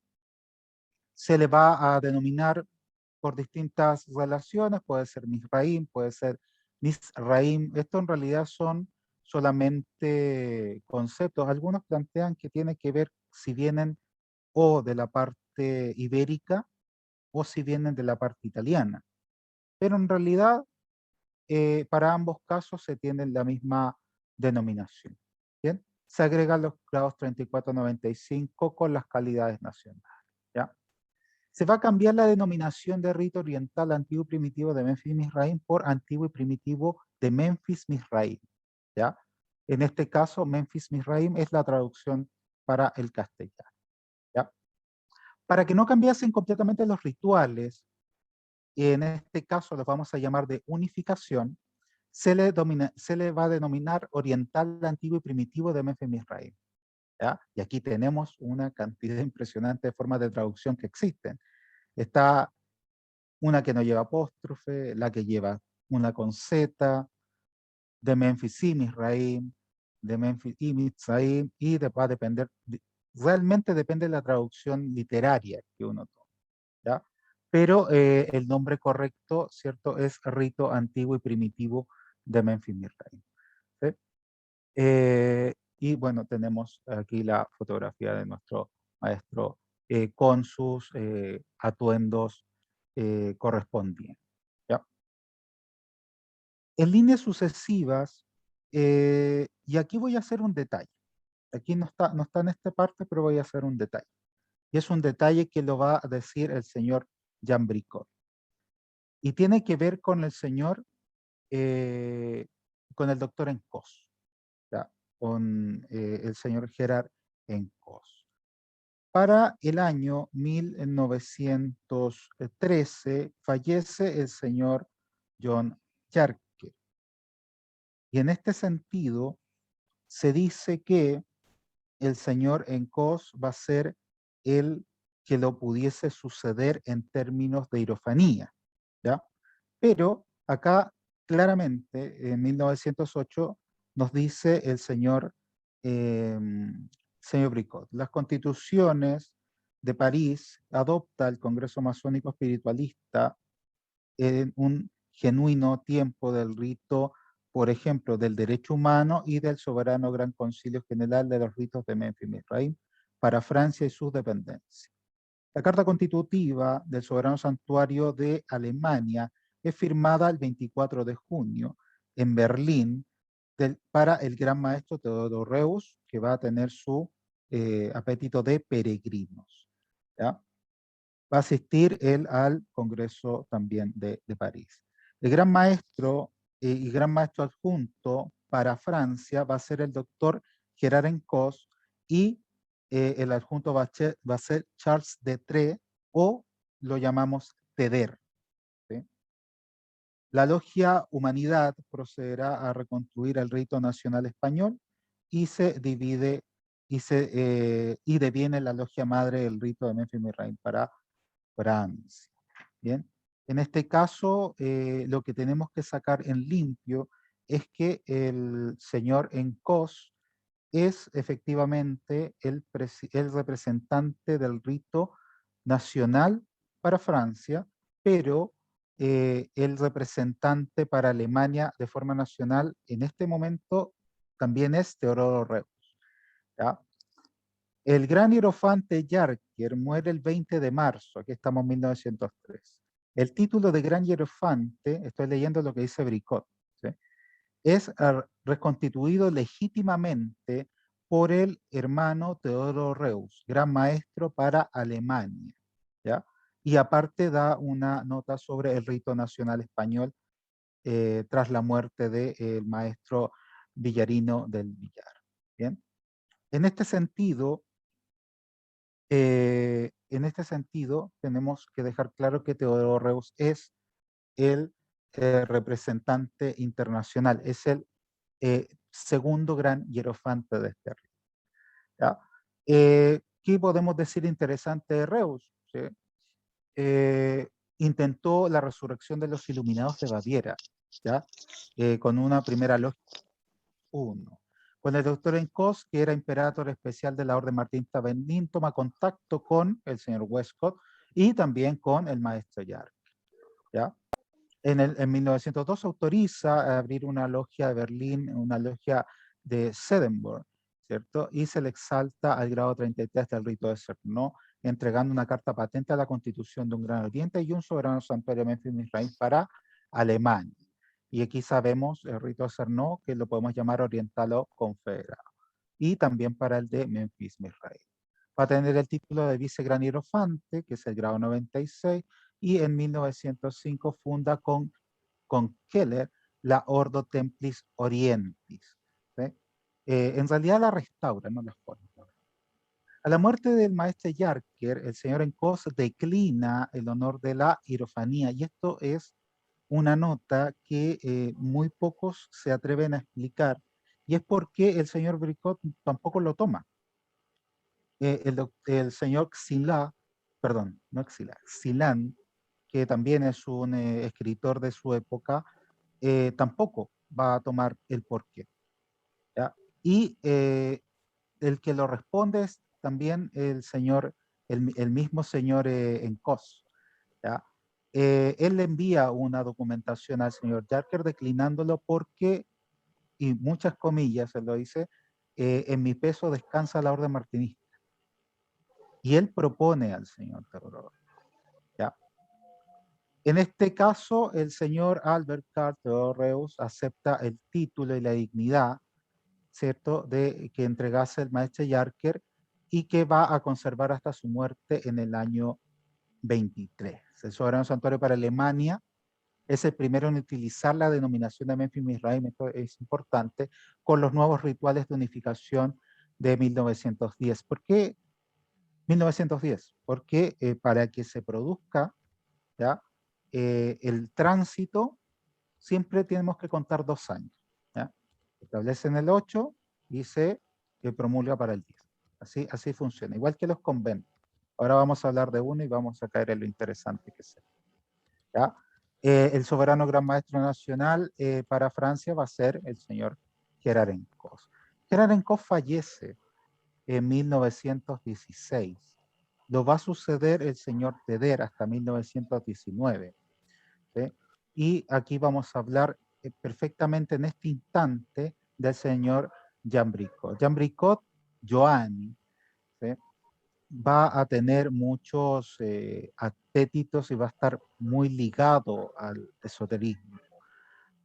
Se le va a denominar por distintas relaciones, puede ser Misraim, puede ser Misraim, esto en realidad son solamente conceptos. Algunos plantean que tiene que ver si vienen o de la parte ibérica o si vienen de la parte italiana. Pero en realidad, para ambos casos se tiene la misma denominación. ¿Bien? Se agregan los grados 3495 con las calidades nacionales. ¿Ya? Se va a cambiar la denominación de rito oriental antiguo y primitivo de Memphis Misraim por antiguo y primitivo de Memphis Misraim. ¿Ya? En este caso, Memphis Misraim es la traducción para el castellano. ¿Ya? Para que no cambiasen completamente los rituales, y en este caso los vamos a llamar de unificación, se le va a denominar oriental antiguo y primitivo de Memphis Misraim. ¿Ya? Y aquí tenemos una cantidad impresionante de formas de traducción que existen. Está una que no lleva apóstrofe, la que lleva una con Z, de Memphis y Misraim, de Memphis y Mitzrayim, y va a depender, realmente depende de la traducción literaria que uno tome, ¿ya? Pero el nombre correcto, ¿cierto? Es rito antiguo y primitivo de Memphis Misraim. ¿Sí? Y bueno, tenemos aquí la fotografía de nuestro maestro con sus atuendos correspondientes. ¿Ya? En líneas sucesivas, y aquí voy a hacer un detalle. Aquí no está en esta parte, pero voy a hacer un detalle. Y es un detalle que lo va a decir el señor Jean Bricot. Y tiene que ver con el señor, con el doctor Encos, ¿ya? Con el señor Gerard Encos. Para el año 1913 fallece el señor John Jarque. Y en este sentido, se dice que el señor Encos va a ser el que lo pudiese suceder en términos de hierofanía, ¿ya? Pero acá claramente, en 1908, nos dice el eh, señor Bricot, las constituciones de París adopta el Congreso Masónico Espiritualista en un genuino tiempo del rito, por ejemplo, del derecho humano y del soberano Gran Concilio General de los ritos de Memphis Misraim para Francia y sus dependencias. La Carta Constitutiva del Soberano Santuario de Alemania es firmada el 24 de junio en Berlín para el gran maestro Teodoro Reuss, que va a tener su apetito de peregrinos. ¿Ya? Va a asistir él al Congreso también de París. El gran maestro y gran maestro adjunto para Francia va a ser el doctor Gerard Encos y el adjunto va a ser Charles Detré, o lo llamamos TEDER. ¿Sí? La Logia Humanidad procederá a reconstruir el rito nacional español y se divide y deviene la logia madre del rito de Memphis Misraim para Francia. Bien, en este caso lo que tenemos que sacar en limpio es que el señor Encos es efectivamente el representante del rito nacional para Francia, pero el representante para Alemania de forma nacional en este momento también es Teodoro Reuss. ¿Ya? El gran hierofante Yarker muere el 20 de marzo, aquí estamos en 1903. El título de gran hierofante, estoy leyendo lo que dice Bricot, ¿sí? Es reconstituido legítimamente por el hermano Teodoro Reuss, gran maestro para Alemania, ¿ya? Y aparte da una nota sobre el rito nacional español tras la muerte del maestro Villarino del Villar. ¿Bien? En este sentido, tenemos que dejar claro que Teodoro Reuss es el representante internacional, es el segundo gran hierofante de este rito. ¿Ya? ¿Qué podemos decir interesante de Reuss? ¿Sí? Intentó la resurrección de los iluminados de Baviera, ¿ya? Con una primera logia 1. Con el doctor Encos, que era imperator especial de la Orden Martín Tavenín, toma contacto con el señor Westcott y también con el maestro Yark, ¿ya? En 1902 autoriza a abrir una logia de Berlín, una logia de Swedenborg, ¿cierto? Y se le exalta al grado 33 del rito de Cerno, entregando una carta patente a la constitución de un Gran Oriente y un soberano santuario Memphis-Misraim para Alemania. Y aquí sabemos el rito de Cerno, que lo podemos llamar oriental o confederado. Y también para el de Memphis-Misraim. Va a tener el título de vicegran hierofante, que es el grado 96, y en 1905 funda con Keller la Ordo Templis Orientis. ¿Sí? En realidad la restaura, no la forma. A la muerte del maestro Yarker, el señor Encos declina el honor de la hierofanía, y esto es una nota que muy pocos se atreven a explicar, y es porque el señor Bricot tampoco lo toma. El señor Xilá, perdón, no Xilá, Xilán, que también es un escritor de su época, tampoco va a tomar el porqué. ¿Ya? Y el que lo responde es también el señor, el mismo señor Encos. ¿Ya? Él le envía una documentación al señor Jarker declinándolo porque, y muchas comillas, él lo dice, en mi peso descansa la orden martinista. Y él propone al señor Teodoro. ¿Ya? En este caso, el señor Albert Carl Theodor Reus acepta el título y la dignidad, ¿cierto?, de que entregase el maestro Yarker y que va a conservar hasta su muerte en el año 23. El soberano santuario para Alemania es el primero en utilizar la denominación de Memphis-Misraim, esto es importante, con los nuevos rituales de unificación de 1910. ¿Por qué 1910? Porque para que se produzca, ¿ya?, el tránsito, siempre tenemos que contar 2 años. ¿Ya? Establecen el 8 y se promulga para el 10. Así funciona, igual que los conventos. Ahora vamos a hablar de uno y vamos a caer en lo interesante que es. ¿Ya? El soberano gran maestro nacional para Francia va a ser el señor Gerard Encos. Gerard Encos fallece en 1916. Lo va a suceder el señor Teder hasta 1919. ¿Sí? Y aquí vamos a hablar perfectamente en este instante del señor Jean Bricot. Jean Bricot, Joanny, ¿sí?, va a tener muchos apetitos y va a estar muy ligado al esoterismo.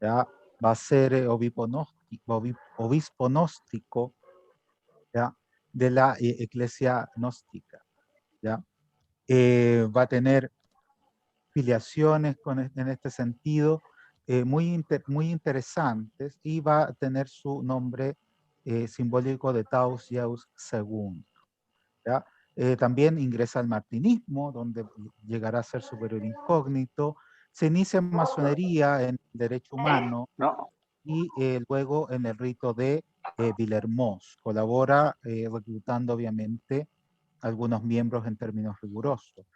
¿Ya? Va a ser obispo gnóstico, ¿ya?, de la iglesia gnóstica. ¿Ya? Va a tener filiaciones en este sentido muy interesantes, y va a tener su nombre simbólico de Taos Yaus II. ¿Ya? También ingresa al martinismo, donde llegará a ser superior incógnito. Se inicia en masonería, en derecho humano, No. y luego en el rito de Villermoz. Colabora reclutando obviamente algunos miembros en términos rigurosos.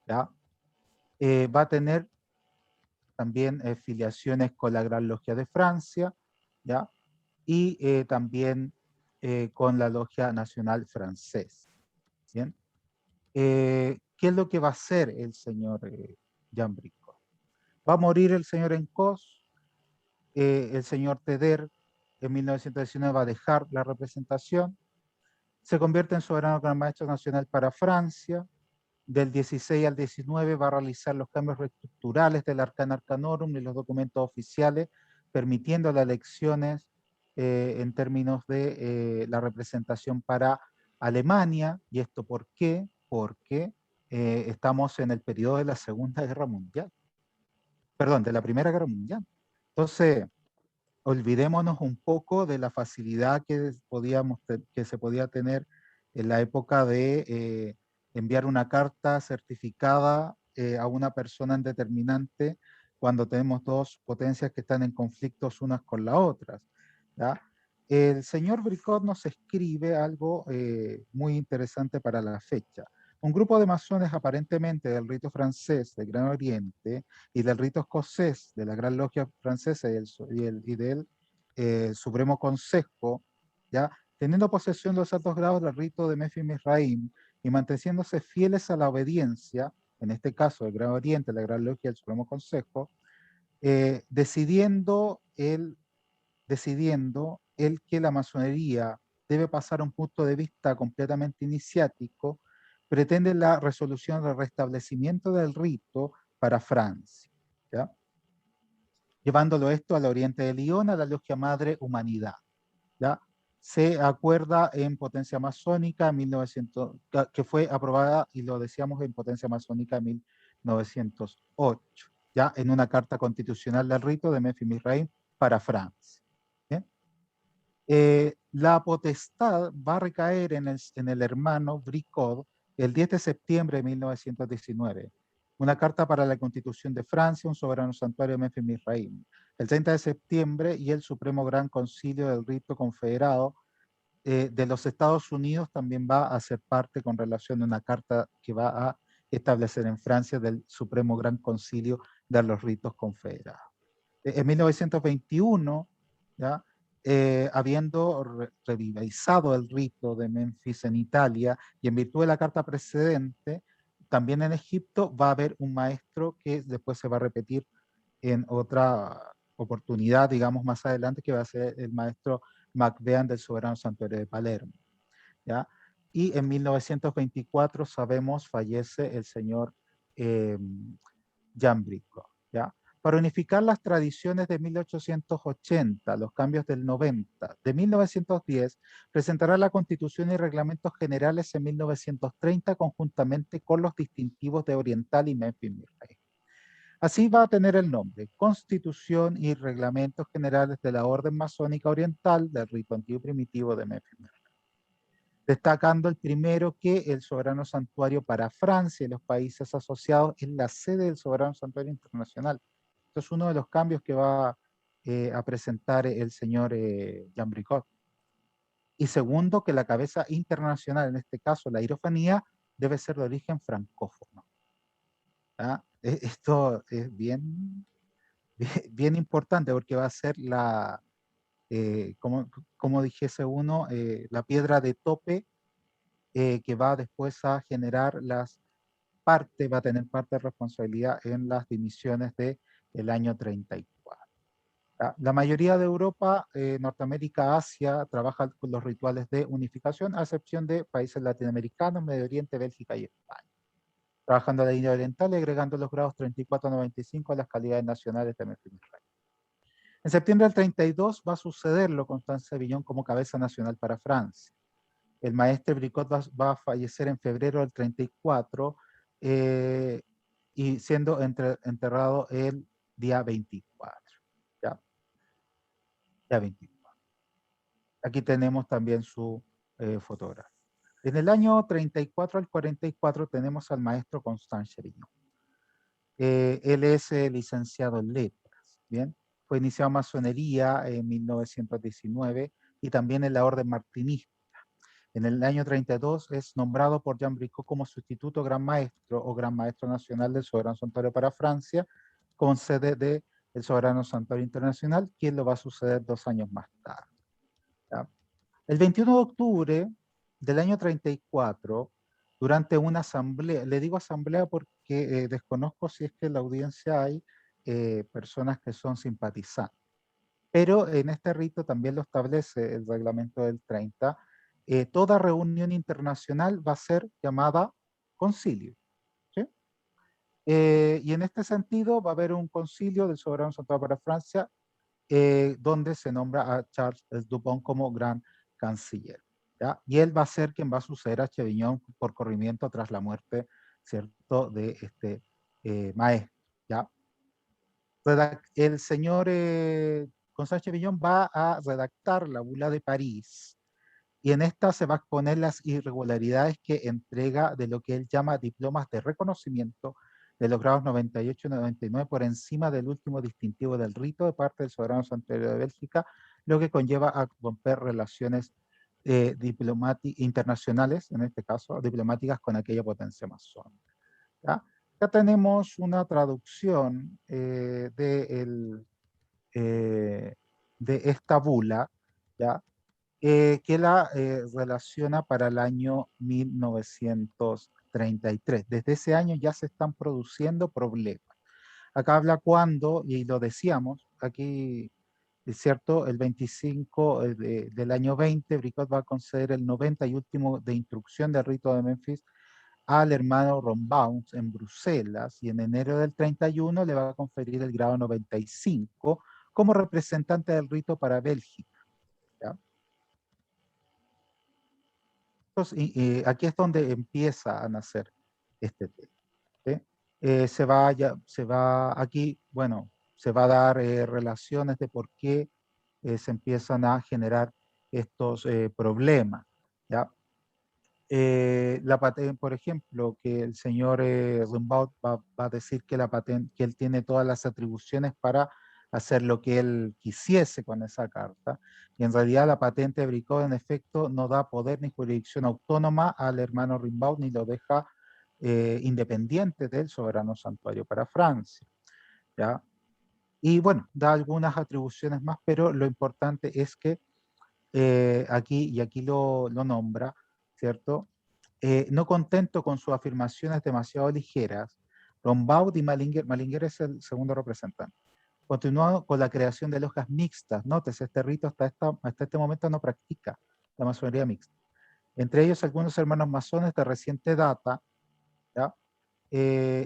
¿Ya? Va a tener también filiaciones con la Gran Logia de Francia, ¿ya? Y también con la Logia Nacional Francesa. ¿Bien? ¿Qué es lo que va a hacer el señor Jean Bricot? Va a morir el señor Encos, el señor Teder en 1919 va a dejar la representación, se convierte en soberano gran maestro nacional para Francia. Del 16 al 19 va a realizar los cambios reestructurales del Arcana Arcanorum y los documentos oficiales, permitiendo las elecciones en términos de la representación para Alemania. ¿Y esto por qué? Porque estamos en el periodo de la Segunda Guerra Mundial. Perdón, de la Primera Guerra Mundial. Entonces, olvidémonos un poco de la facilidad que se podía tener en la época de enviar una carta certificada a una persona en determinante cuando tenemos dos potencias que están en conflictos unas con las otras. ¿Ya? El señor Bricot nos escribe algo muy interesante para la fecha. Un grupo de masones aparentemente del rito francés del Gran Oriente y del rito escocés de la Gran Logia Francesa y del Supremo Consejo, ¿ya?, teniendo posesión de los altos grados del rito de Memphis-Misraim y manteniéndose fieles a la obediencia, en este caso el Gran Oriente, la Gran Logia y el Supremo Consejo, decidiendo el que la masonería debe pasar a un punto de vista completamente iniciático, pretende la resolución del restablecimiento del rito para Francia, ¿ya? Llevándolo esto al oriente de Lyon, a la logia madre Humanidad, ¿ya? Se acuerda en potencia masónica 1900, que fue aprobada, y lo decíamos, en potencia masónica en 1908, ya en una carta constitucional del rito de Memphis Misraim para Francia. ¿Bien? La potestad va a recaer en el hermano Bricot el 10 de septiembre de 1919. Una carta para la Constitución de Francia, un soberano santuario de Memphis Misraim. El 30 de septiembre y el Supremo Gran Concilio del Rito Confederado de los Estados Unidos también va a ser parte con relación a una carta que va a establecer en Francia del Supremo Gran Concilio de los Ritos Confederados. En 1921, ¿ya? Habiendo revitalizado el rito de Memphis en Italia y en virtud de la carta precedente, también en Egipto va a haber un maestro que después se va a repetir en otra oportunidad, digamos más adelante, que va a ser el maestro Macbean del Soberano Santuario de Palermo, ¿ya? Y en 1924, sabemos, fallece el señor Jambrico, ¿ya? Para unificar las tradiciones de 1880, los cambios del 90, de 1910, presentará la Constitución y Reglamentos Generales en 1930 conjuntamente con los distintivos de Oriental y Memphis Misraim. Así va a tener el nombre, Constitución y Reglamentos Generales de la Orden Masónica Oriental del Rito Antiguo y Primitivo de Memphis Misraim. Destacando el primero que el Soberano Santuario para Francia y los países asociados es la sede del Soberano Santuario Internacional. Esto es uno de los cambios que va a presentar el señor Jean Bricot. Y segundo, que la cabeza internacional, en este caso la hierofanía, debe ser de origen francófono. ¿Ah? Esto es bien importante porque va a ser la, como dijese uno, la piedra de tope que va después a generar va a tener parte de responsabilidad en las dimisiones del año 34. La mayoría de Europa, Norteamérica, Asia, trabaja con los rituales de unificación, a excepción de países latinoamericanos, Medio Oriente, Bélgica y España. Trabajando la línea oriental y agregando los grados 34 a 95 a las calidades nacionales de Memphis Misraim. En septiembre del 32 va a sucederlo Constanza Villon como cabeza nacional para Francia. El maestro Bricot va a fallecer en febrero del 34 y siendo enterrado el día 24. ¿Ya? Día 24. Aquí tenemos también su fotografía. En el año 34 al 44 tenemos al maestro Constant Chevignon. Él es licenciado en letras, ¿bien? Fue iniciado en masonería en 1919 y también en la orden martinista. En el año 32 es nombrado por Jean Bricot como sustituto gran maestro o gran maestro nacional del Soberano Santuario para Francia, con sede del Soberano Santuario Internacional, quien lo va a suceder 2 años más tarde. ¿Ya? El 21 de octubre del año 34, durante una asamblea, le digo asamblea porque desconozco si es que en la audiencia hay personas que son simpatizantes, pero en este rito también lo establece el reglamento del 30, toda reunión internacional va a ser llamada concilio. ¿Sí? Y en este sentido va a haber un concilio del Soberano Santuario para Francia, donde se nombra a Charles Dupont como gran canciller. ¿Ya? Y él va a ser quien va a suceder a Chevignon por corrimiento tras la muerte, ¿cierto?, de este maestro. ¿Ya? El señor González Chevignon va a redactar la bula de París y en esta se va a exponer las irregularidades que entrega de lo que él llama diplomas de reconocimiento de los grados 98 y 99 por encima del último distintivo del rito de parte del Soberano Santuario de Bélgica, lo que conlleva a romper relaciones internacionales, en este caso diplomáticas, con aquella potencia masónica. ¿Ya? Acá tenemos una traducción de esta bula, ¿ya? Que la relaciona para el año 1933. Desde ese año ya se están produciendo problemas. acá habla cuando, y lo decíamos, aquí es cierto, el 25 del año 20, Bricot va a conceder el 90 y último de instrucción del rito de Memphis al hermano Rombaum en Bruselas, y en enero del 31 le va a conferir el grado 95 como representante del rito para Bélgica. ¿Ya? Entonces, aquí es donde empieza a nacer este tema. ¿Sí? Se va aquí, bueno, se va a dar relaciones de por qué se empiezan a generar estos problemas. ¿Ya? La patente, por ejemplo, que el señor Rimbaud va a decir que, la patente, que él tiene todas las atribuciones para hacer lo que él quisiese con esa carta, y en realidad la patente de Bricot en efecto no da poder ni jurisdicción autónoma al hermano Rimbaud, ni lo deja independiente del soberano santuario para Francia. ¿Ya? Y bueno, da algunas atribuciones más, pero lo importante es que aquí, y aquí lo nombra, ¿cierto? No contento con sus afirmaciones demasiado ligeras, Rombaud y Malinger es el segundo representante, continuó con la creación de lojas mixtas. Nótese, este rito hasta este momento no practica la masonería mixta. Entre ellos algunos hermanos masones de reciente data, ¿ya?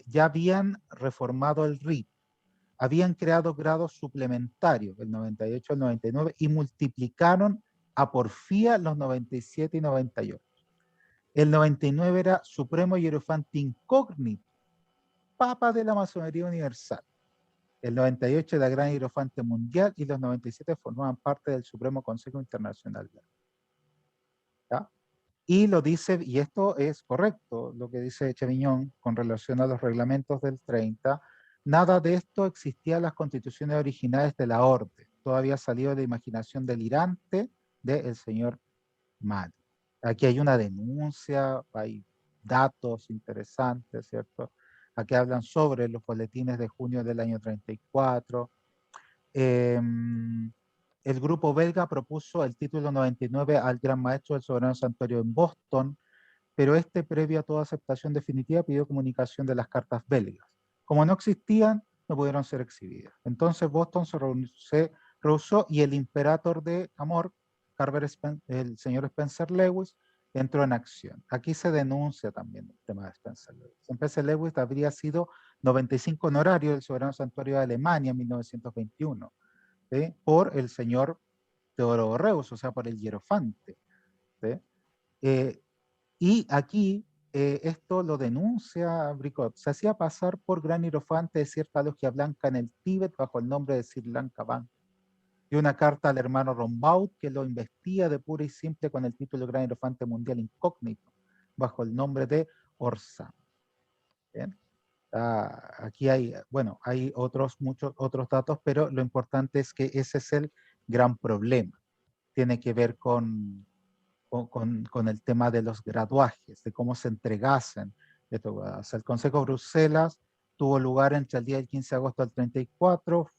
Ya habían reformado el rito, habían creado grados suplementarios, del 98 al 99, y multiplicaron a porfía los 97 y 98. El 99 era Supremo Hierofante Incógnito, Papa de la Masonería Universal. El 98 era Gran Hierofante Mundial, y los 97 formaban parte del Supremo Consejo Internacional. ¿Ya? Y lo dice, y esto es correcto, lo que dice Cheviñón con relación a los reglamentos del 30, nada de esto existía en las constituciones originales de la orden, todavía salió de la imaginación delirante del señor Mal. Aquí hay una denuncia, hay datos interesantes, ¿cierto? Aquí hablan sobre los boletines de junio del año 34. El grupo belga propuso el título 99 al Gran Maestro del Soberano Santuario en Boston, pero este, previo a toda aceptación definitiva, pidió comunicación de las cartas belgas. Como no existían, no pudieron ser exhibidas. Entonces Boston se rehusó, y el imperator de Amor, el señor Spencer Lewis, entró en acción. Aquí se denuncia también el tema de Spencer Lewis. Spencer Lewis habría sido 95 honorario del Soberano Santuario de Alemania en 1921, ¿sí? Por el señor Teodoro Reus, o sea, por el hierofante. ¿Sí? Eh, y aquí esto lo denuncia Bricot. Se hacía pasar por gran hierofante de cierta logia blanca en el Tíbet bajo el nombre de Sir Lanka Ban. Y una carta al hermano Rombaud que lo investiga de pura y simple con el título de Gran Hierofante Mundial Incógnito bajo el nombre de Orsa. ¿Bien? Aquí hay, bueno, hay muchos otros datos, pero lo importante es que ese es el gran problema. Tiene que ver con el tema de los graduajes, de cómo se entregasen. O sea, el Consejo de Bruselas tuvo lugar entre el día del 15 de agosto del 34.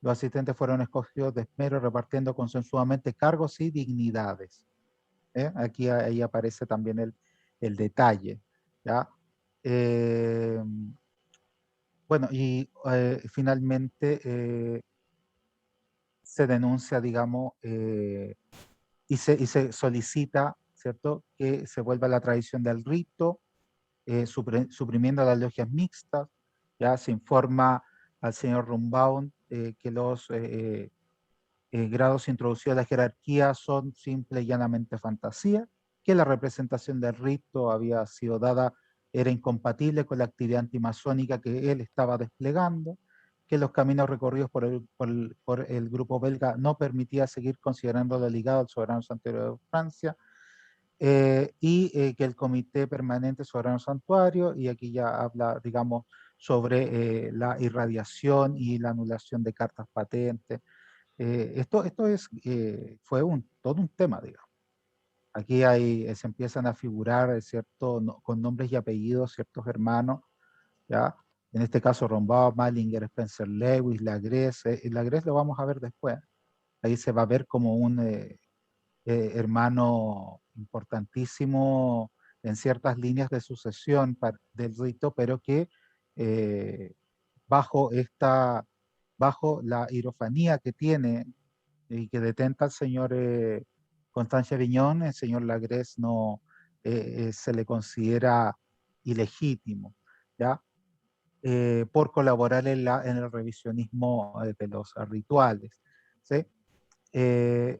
Los asistentes fueron escogidos de esmero, repartiendo consensuadamente cargos y dignidades. Aquí ahí aparece también el detalle. ¿Ya? Eh, bueno, y finalmente se denuncia, digamos, y se solicita, ¿cierto?, que se vuelva a la tradición del rito, suprimiendo las logias mixtas. Ya se informa al señor Rumbaum que los grados introducidos a la jerarquía son simple y llanamente fantasía, que la representación del rito había sido dada, era incompatible con la actividad antimasónica que él estaba desplegando, que los caminos recorridos por el grupo belga no permitía seguir considerándolo ligado al soberano santuario de Francia, que el Comité Permanente Soberano Santuario, y aquí ya habla, digamos, sobre la irradiación y la anulación de cartas patentes. Esto fue todo un tema, digamos. Aquí se empiezan a figurar, ¿cierto?, con nombres y apellidos, ciertos hermanos, ¿ya? En este caso, Rombaud, Malinger, Spencer Lewis, Lagresse. Lagresse lo vamos a ver después. Ahí se va a ver como un hermano importantísimo en ciertas líneas de sucesión del rito, pero que bajo bajo la hierofanía que tiene y que detenta el señor Constancia Viñón, el señor Lagrés no se le considera ilegítimo, ¿ya? Por colaborar en el revisionismo de los rituales, ¿sí?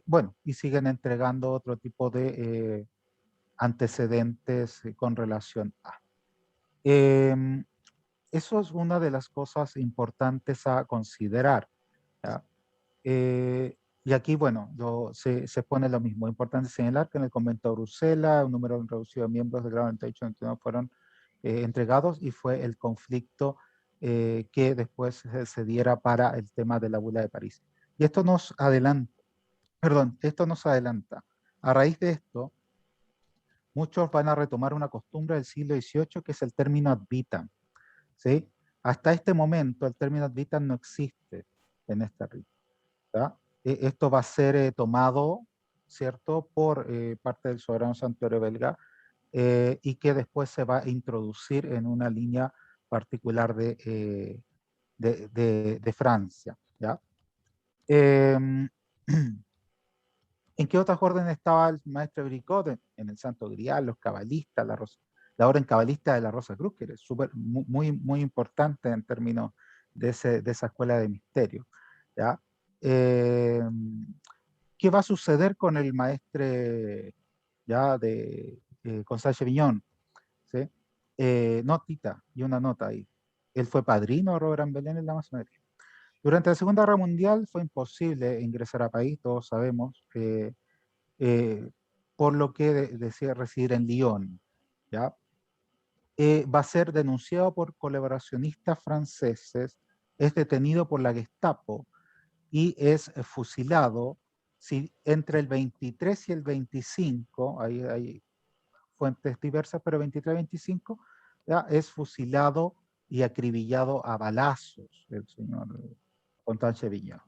Bueno, y siguen entregando otro tipo de antecedentes con relación a. Em, Eso es una de las cosas importantes a considerar, ¿ya? Y aquí, bueno, se pone lo mismo. Importante señalar que en el convento de Bruselas, un número reducido de miembros del grado 98-99 fueron entregados y fue el conflicto que después se diera para el tema de la bula de París. Y esto nos adelanta, perdón, esto nos adelanta. A raíz de esto, muchos van a retomar una costumbre del siglo XVIII que es el término ad vitam, ¿sí? Hasta este momento el término ad vitam no existe en este rito. ¿Ya? Esto va a ser tomado, ¿cierto?, por parte del soberano santuario belga y que después se va a introducir en una línea particular de Francia, ¿ya? Em, ¿En qué otras órdenes estaba el maestro Bricot? En el Santo Grial, los cabalistas, la orden cabalista de la Rosa Cruz, que es muy importante en términos de esa escuela de misterio, ¿ya? Eh, ¿Qué va a suceder con el maestre ya de Constance Viñón? ¿Sí? Notita, y una nota ahí. Él fue padrino de Robert Belén en la masonería. Durante la Segunda Guerra Mundial fue imposible ingresar a país, todos sabemos, por lo que decía residir en Lyon, ¿ya? Va a ser denunciado por colaboracionistas franceses, es detenido por la Gestapo y es fusilado entre el 23 y el 25, hay fuentes diversas, pero 23 y 25, ¿ya? Es fusilado y acribillado a balazos el señor Constance Viñón,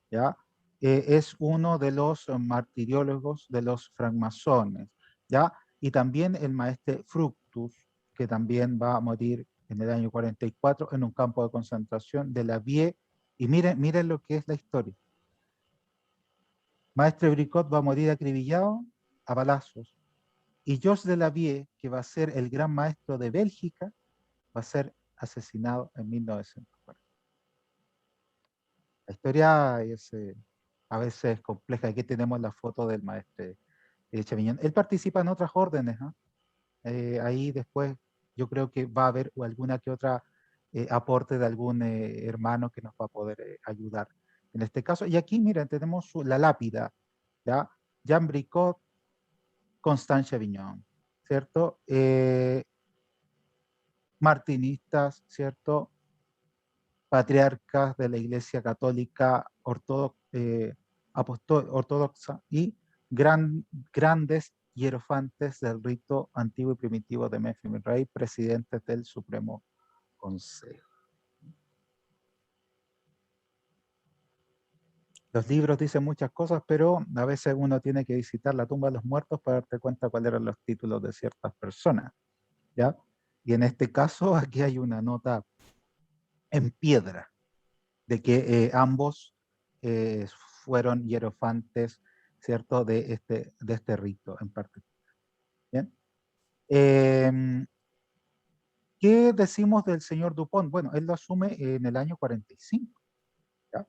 ¿ya? Es uno de los martiriólogos de los francmasones, ¿ya? Y también el maestre Fructus, que también va a morir en el año 44 en un campo de concentración de la Vie. Y miren lo que es la historia. Maestre Bricot va a morir acribillado a balazos. Y Georges de la Vie, que va a ser el gran maestro de Bélgica, va a ser asesinado en 1940. La historia es a veces compleja. Aquí tenemos la foto del maestro Chaviñón. Él participa en otras órdenes. Ahí después yo creo que va a haber alguna que otra aporte de algún hermano que nos va a poder ayudar en este caso. Y aquí, miren, tenemos la lápida, ¿ya? Jean Bricot, Constance Chaviñón, ¿cierto? Martinistas, ¿cierto? Patriarcas de la Iglesia Católica ortodoxa y grandes hierofantes del rito antiguo y primitivo de Memphis Rey, presidentes del Supremo Consejo. Los libros dicen muchas cosas, pero a veces uno tiene que visitar la tumba de los muertos para darte cuenta cuáles eran los títulos de ciertas personas, ¿ya? Y en este caso, aquí hay una nota en piedra de que ambos eh, fueron hierofantes, ¿cierto?, de este rito en particular. ¿Bien? ¿Qué decimos del señor Dupont? Bueno, él lo asume en el año 45. ¿Ya?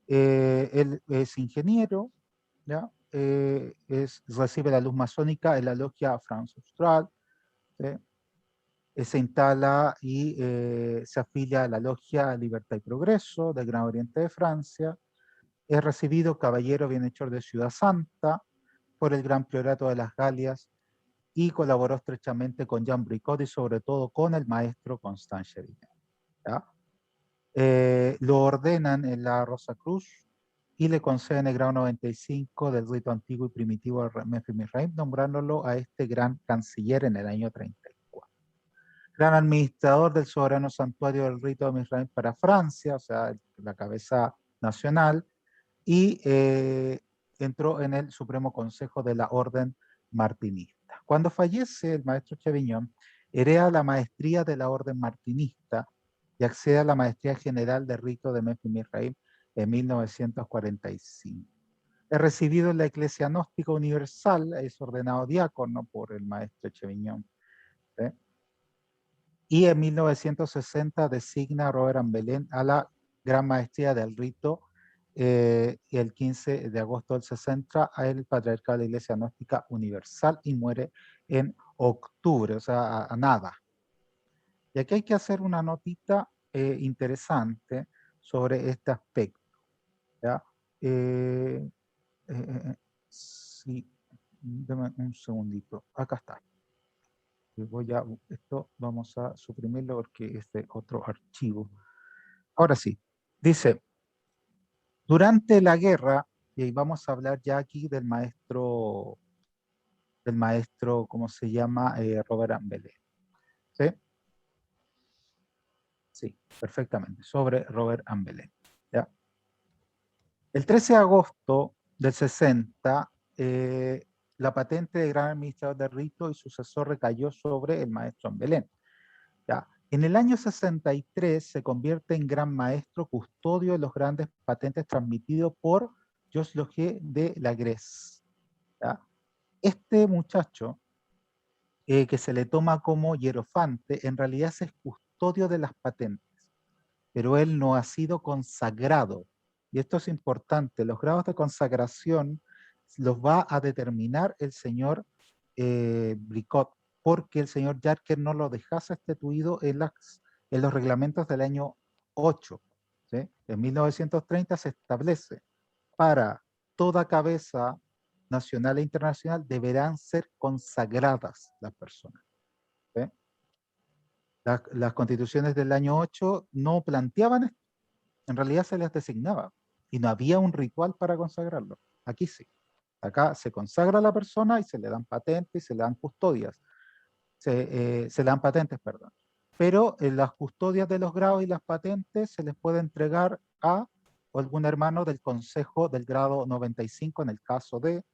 Él es ingeniero, ¿ya? Recibe la luz masónica en la logia France Austral, ¿sí? Se instala y se afilia a la logia Libertad y Progreso del Gran Oriente de Francia. Es recibido caballero bienhechor de Ciudad Santa por el Gran Priorato de las Galias y colaboró estrechamente con Jean Bricot y sobre todo con el maestro Constance Viñón. Lo ordenan en la Rosa Cruz y le conceden el grado 95 del rito antiguo y primitivo de Memphis Misraim, nombrándolo a este gran canciller en el año 34. Gran administrador del soberano santuario del rito de Misraim para Francia, o sea, la cabeza nacional, y entró en el Supremo Consejo de la Orden Martinista. Cuando fallece el maestro Chaviñón, hereda la maestría de la Orden Martinista, y accede a la maestría general de rito de Menfi Misraim en 1945. Es recibido en la Iglesia Gnóstica Universal, es ordenado diácono por el maestro Cheviñón. ¿Sí? Y en 1960 designa a Robert Ambelén a la Gran Maestría del Rito, y el 15 de agosto del 60 a el Patriarcado de la Iglesia Gnóstica Universal y muere en octubre, o sea, a nada. Y aquí hay que hacer una notita interesante sobre este aspecto. ¿Ya? Sí, dame un segundito. Acá está. Esto vamos a suprimirlo porque es de otro archivo. Ahora sí, dice, durante la guerra, y vamos a hablar ya aquí del maestro, ¿cómo se llama? Robert Ambelé. ¿Sí? Sí, perfectamente, sobre Robert Ambelé. ¿Ya? El 13 de agosto del 60, la patente de gran administrador de rito y sucesor recayó sobre el maestro Ambelén. ¿Ya? En el año 63 se convierte en gran maestro custodio de los grandes patentes transmitidos por Jos Loge de la Grèce. ¿Ya? Este muchacho, que se le toma como hierofante, en realidad es custodio de las patentes, pero él no ha sido consagrado. Y esto es importante, los grados de consagración los va a determinar el señor Bricot, porque el señor Yarker no lo dejase instituido en los reglamentos del año 8. ¿Sí? En 1930 se establece para toda cabeza nacional e internacional deberán ser consagradas las personas. ¿Sí? Las constituciones del año 8 no planteaban esto, en realidad se les designaba y no había un ritual para consagrarlo. Aquí sí. Acá se consagra a la persona y se le dan patentes y se le dan custodias. Se le dan patentes, perdón. Pero en las custodias de los grados y las patentes se les puede entregar a algún hermano del consejo del grado 95 en el caso de,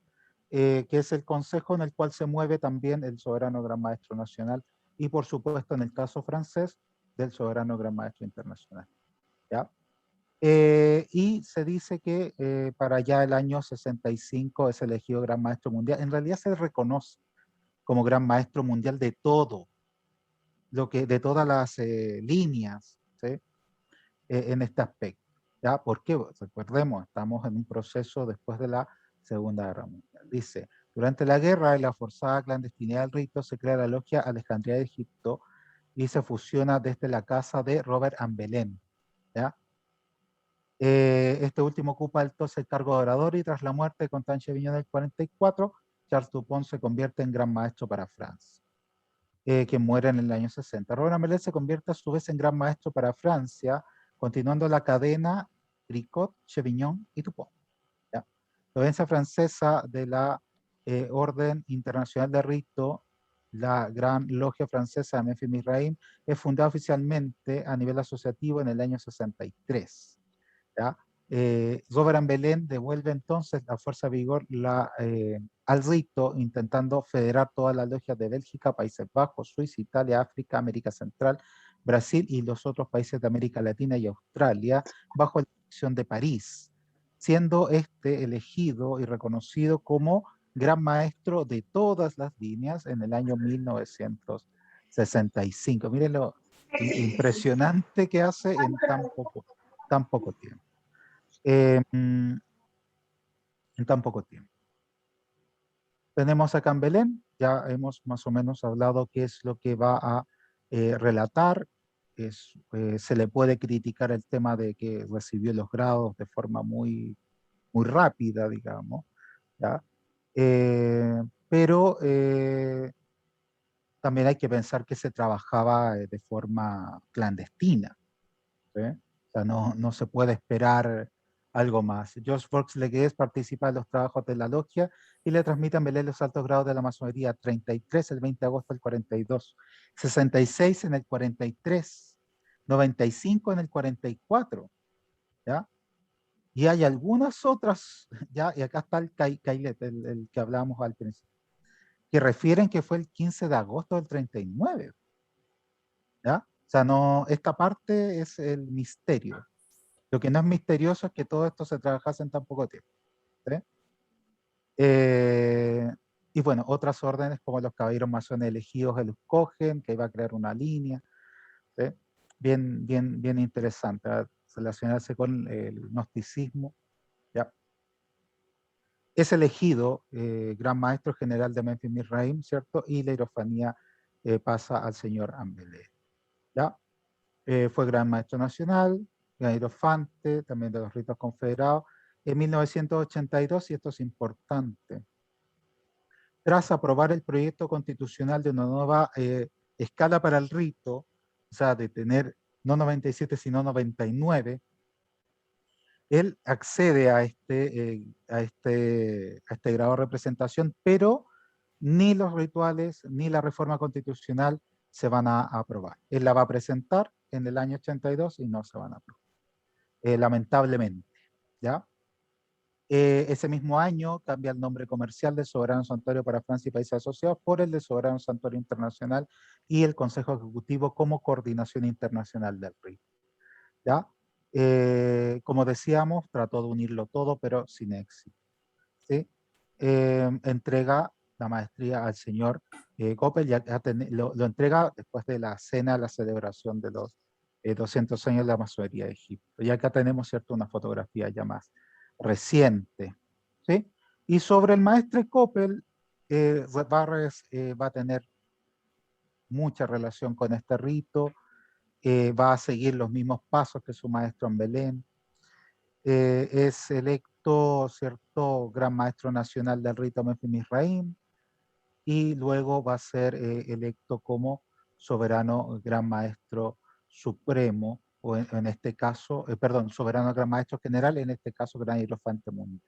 que es el consejo en el cual se mueve también el soberano gran maestro nacional y por supuesto en el caso francés del soberano gran maestro internacional. ¿Ya? Y se dice que para allá el año 65 es elegido gran maestro mundial. En realidad se reconoce como gran maestro mundial de todo, de todas las líneas, ¿sí? En este aspecto. ¿Ya? ¿Por qué? Recordemos, estamos en un proceso después de la Segunda Guerra Mundial. Dice, durante la guerra y la forzada clandestinidad del rito se crea la logia Alejandría de Egipto y se fusiona desde la casa de Robert Ambelén. ¿Ya? Este último ocupa entonces el cargo de orador y tras la muerte de Constantin Viñón en el 44, Charles Dupont se convierte en gran maestro para Francia, que muere en el año 60. Robert Ambelén se convierte a su vez en gran maestro para Francia, continuando la cadena Bricot, Chevignon y Dupont. ¿Ya? La audiencia francesa de la Orden Internacional de Rito, la Gran Logia Francesa de Menfi Misraim, es fundada oficialmente a nivel asociativo en el año 63. ¿Ya? Robert Ambelén devuelve entonces la fuerza de vigor al rito, intentando federar todas las logias de Bélgica, Países Bajos, Suiza, Italia, África, América Central, Brasil y los otros países de América Latina y Australia, bajo la dirección de París, siendo este elegido y reconocido como gran maestro de todas las líneas en el año 1965. Miren lo impresionante que hace en tan poco tiempo. En tan poco tiempo. Tenemos acá en Belén, ya hemos más o menos hablado qué es lo que va a relatar. Se le puede criticar el tema de que recibió los grados de forma muy, muy rápida, digamos, ¿ya? Pero también hay que pensar que se trabajaba de forma clandestina, ¿sí? O sea, no se puede esperar algo más. George Fox Legués participa en los trabajos de la logia y le transmite a Belén los altos grados de la masonería: 33 el 20 de agosto del 42, 66 en el 43, 95 en el 44, ¿ya? Y hay algunas otras, ¿ya? Y acá está el Cailet, el que hablábamos al principio, que refieren que fue el 15 de agosto del 39, ¿ya? O sea, no, esta parte es el misterio. Lo que no es misterioso es que todo esto se trabajase en tan poco tiempo. ¿Sí? Y bueno, otras órdenes como los caballeros masones elegidos el escogen, que iba a crear una línea. ¿Sí? Bien interesante, relacionarse con el gnosticismo. ¿Ya? Es elegido gran maestro general de Menfis Misraim, ¿cierto? Y la hierofanía pasa al señor Ambelé. ¿Ya? Fue gran maestro nacional, gran hierofante, también de los ritos confederados. En 1982, y esto es importante, tras aprobar el proyecto constitucional de una nueva escala para el rito, o sea, de tener no 97, sino 99, él accede a este grado de representación, pero ni los rituales ni la reforma constitucional se van a aprobar. Él la va a presentar en el año 82 y no se van a aprobar, lamentablemente. ¿Ya? Ese mismo año cambia el nombre comercial de Soberano Santuario para Francia y Países Asociados por el de Soberano Santuario Internacional y el Consejo Ejecutivo como Coordinación Internacional del rito. ¿Ya? Como decíamos, trató de unirlo todo, pero sin éxito. ¿Sí? Entrega la maestría al señor Coppel, lo entrega después de la cena, la celebración de los 200 años de la masonería de Egipto. Y acá tenemos, ¿cierto?, una fotografía ya más reciente. ¿Sí? Y sobre el maestre Coppel, Barres va a tener mucha relación con este rito, va a seguir los mismos pasos que su maestro en Belén. Es electo, ¿cierto?, gran maestro nacional del rito Menfis Misraim, y luego va a ser electo como soberano gran maestro supremo, o en este caso, perdón, soberano gran maestro general, en este caso gran hierofante mundial.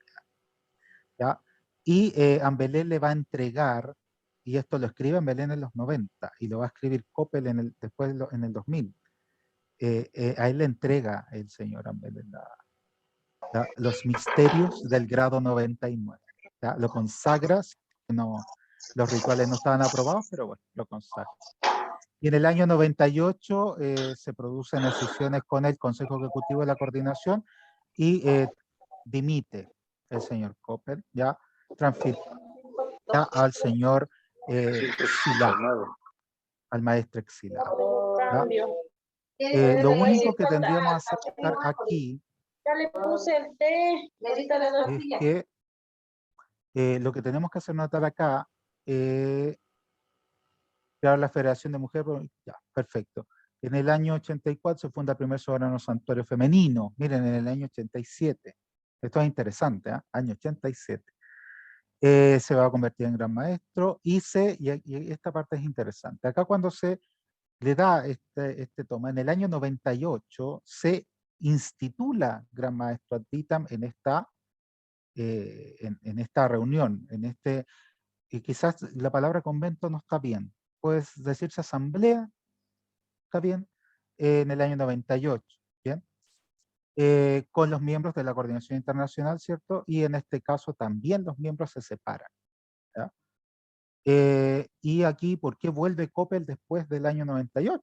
¿Ya? Y Ambelé le va a entregar, y esto lo escribe Ambelé en los 90, y lo va a escribir Coppel después en el 2000. A él le entrega el señor Ambelé los misterios del grado 99. ¿Ya? Lo consagras, no, los rituales no estaban aprobados, pero bueno, lo consagra. Y en el año 98 se producen decisiones con el Consejo Ejecutivo de la Coordinación y dimite el señor Coppel, ya transfiere al señor Xilá, al maestro Xilá. ¿Ya? Lo único que tendríamos que aceptar aquí Ya le puse el té, ahorita le doy. es que lo que tenemos que hacer notar acá, crear la Federación de Mujeres, ya, perfecto. En el año 84 se funda el primer soberano santuario femenino. Miren, en el año 87. Esto es interesante, ¿eh? Año 87. Se va a convertir en gran maestro y esta parte es interesante. Acá cuando se le da este toma, en el año 98 se institula gran maestro ad vitam en esta reunión, y quizás la palabra convento no está bien, puede decirse asamblea, está bien, en el año 98, ¿bien? Con los miembros de la Coordinación Internacional, ¿cierto? Y en este caso también los miembros se separan, ¿ya? Y aquí, ¿por qué vuelve Coppel después del año 98?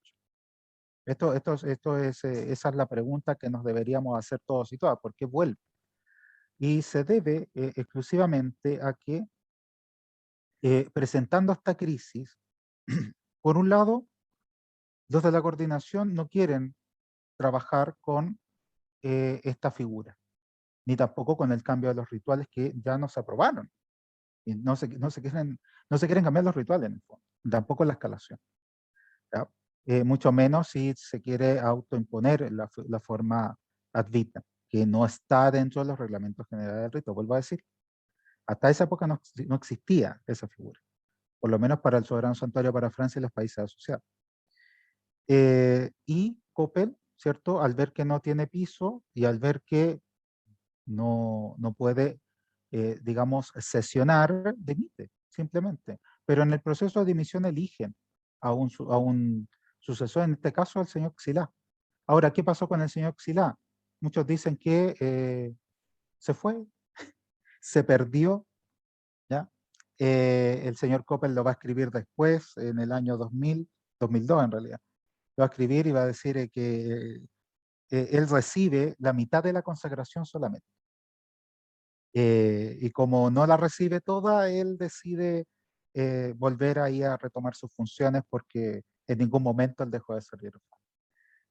Esa es la pregunta que nos deberíamos hacer todos y todas, ¿por qué vuelve? Y se debe exclusivamente a que presentando esta crisis, por un lado, los de la coordinación no quieren trabajar con esta figura, ni tampoco con el cambio de los rituales que ya no se aprobaron. Y no se quieren cambiar los rituales en el fondo, tampoco la escalación. ¿Ya? Mucho menos si se quiere autoimponer la forma ad vitam, que no está dentro de los reglamentos generales del rito. Vuelvo a decir, hasta esa época no existía esa figura, por lo menos para el soberano santuario para Francia y los países asociados. Y Coppel, ¿cierto? Al ver que no tiene piso y al ver que no puede, digamos, sesionar, dimite, simplemente. Pero en el proceso de dimisión eligen a un sucesor, en este caso al señor Xilá. Ahora, ¿qué pasó con el señor Xilá? Muchos dicen que se fue, se perdió, ¿ya? El señor Coppel lo va a escribir después, en el año 2000, 2002 en realidad. va a escribir y va a decir que él recibe la mitad de la consagración solamente. Y como no la recibe toda, él decide volver ahí a retomar sus funciones porque en ningún momento él dejó de ser hierofante,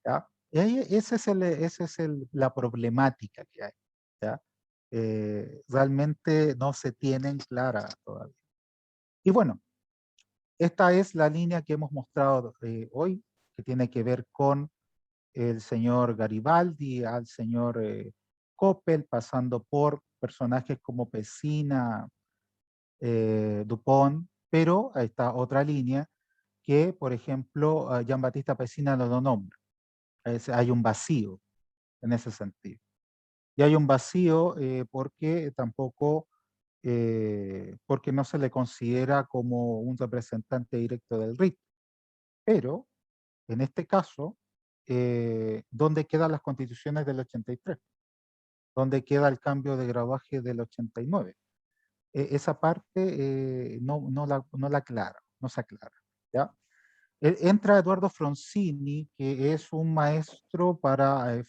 ¿ya? Y ahí ese es la problemática que hay, ¿ya? Realmente no se tienen clara todavía. Y bueno, esta es la línea que hemos mostrado hoy, que tiene que ver con el señor Garibaldi, al señor Coppel, pasando por personajes como Pesina, Dupont, pero ahí está otra línea que, por ejemplo, a Jean-Baptiste Pesina no lo nombra. Hay un vacío en ese sentido. Y hay un vacío porque tampoco, porque no se le considera como un representante directo del RIT. Pero, en este caso, ¿dónde quedan las constituciones del 83? ¿Dónde queda el cambio de graduaje del 89? Esa parte no la aclara, no se aclara, ¿ya? Entra Eduardo Fronzini, que es un maestro para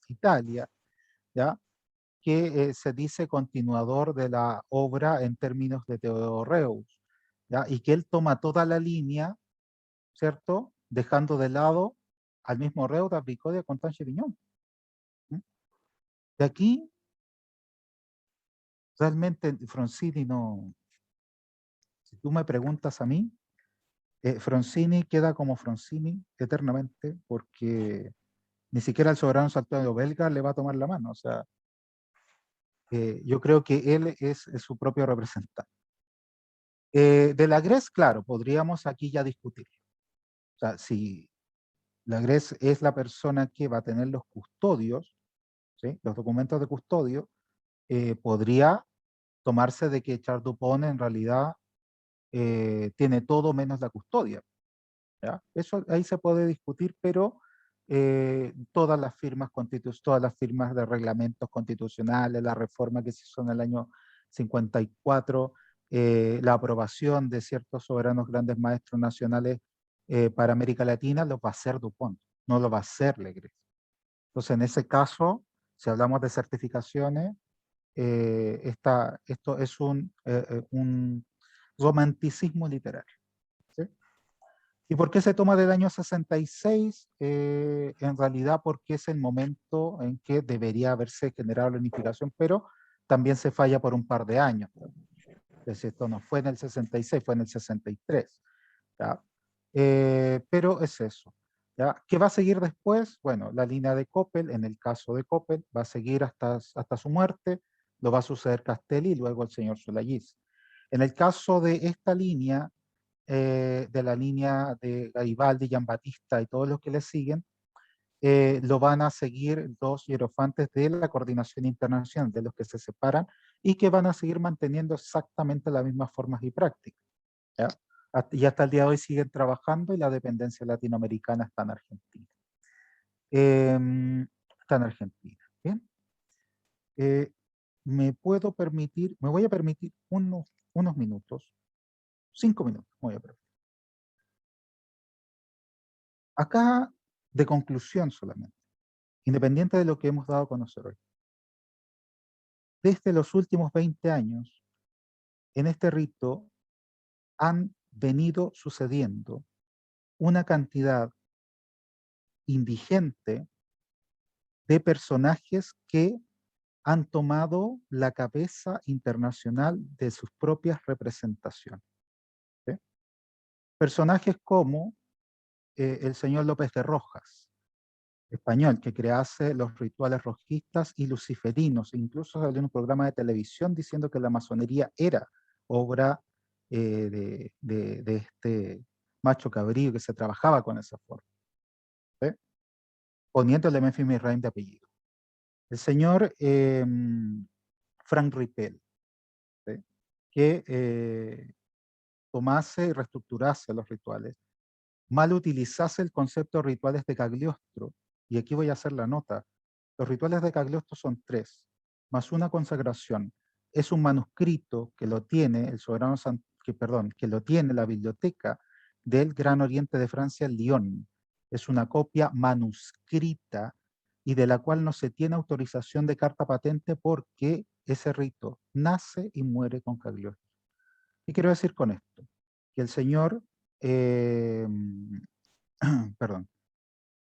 Italia, ¿ya? Que se dice continuador de la obra en términos de Teodoro Reus, ¿ya? Y que él toma toda la línea, ¿cierto? Dejando de lado al mismo Reus, a Vicodia, Constanche Viñón. De aquí, realmente, Fronzini no, si tú me preguntas a mí, Fronzini queda como Fronzini eternamente porque ni siquiera el soberano saltario belga le va a tomar la mano. O sea, yo creo que él es su propio representante. De la Gres, claro, podríamos aquí ya discutir. O sea, si la Gres es la persona que va a tener los custodios, ¿sí? Los documentos de custodio, podría tomarse de que Charles Dupont en realidad tiene todo menos la custodia. ¿Ya? Eso ahí se puede discutir, pero todas las firmas todas las firmas de reglamentos constitucionales, la reforma que se hizo en el año 54, la aprobación de ciertos soberanos grandes maestros nacionales para América Latina, lo va a hacer Dupont, no lo va a hacer Legris. Entonces, en ese caso, si hablamos de certificaciones, esto es un romanticismo literario. ¿Sí? ¿Y por qué se toma del año 66? En realidad porque es el momento en que debería haberse generado la unificación, pero también se falla por un par de años. Es decir, esto no fue en el 66, fue en el 63. ¿Ya? Pero es eso. ¿Ya? ¿Qué va a seguir después? Bueno, la línea de Coppel, en el caso de Coppel, va a seguir hasta su muerte, lo va a suceder Castelli y luego el señor Solayis. En el caso de esta línea, de la línea de Garibaldi, Giambattista y todos los que le siguen, lo van a seguir dos hierofantes de la coordinación internacional, de los que se separan y que van a seguir manteniendo exactamente las mismas formas y prácticas. ¿Ya? Y hasta el día de hoy siguen trabajando y la dependencia latinoamericana está en Argentina. Está en Argentina. ¿Bien? Me voy a permitir unos minutos, 5 minutos, me voy a permitir. Acá, de conclusión solamente, independiente de lo que hemos dado a conocer hoy, desde los últimos 20 años, en este rito han venido sucediendo una cantidad indigente de personajes que han tomado la cabeza internacional de sus propias representaciones. ¿Sí? Personajes como el señor López de Rojas, español, que crease los rituales rojistas y luciferinos. Incluso salió en un programa de televisión diciendo que la masonería era obra de este macho cabrío que se trabajaba con esa forma, ¿sí? Poniéndole Memphis Misraim de apellido. El señor Frank Rippel, ¿sí? Que tomase y reestructurase los rituales, mal utilizase el concepto de rituales de Cagliostro, y aquí voy a hacer la nota. Los rituales de Cagliostro son 3, más una consagración. Es un manuscrito que lo tiene el soberano que lo tiene la biblioteca del Gran Oriente de Francia en Lyon. Es una copia manuscrita y de la cual no se tiene autorización de carta patente porque ese rito nace y muere con Cagliostro. ¿Qué quiero decir con esto? Que el señor, perdón,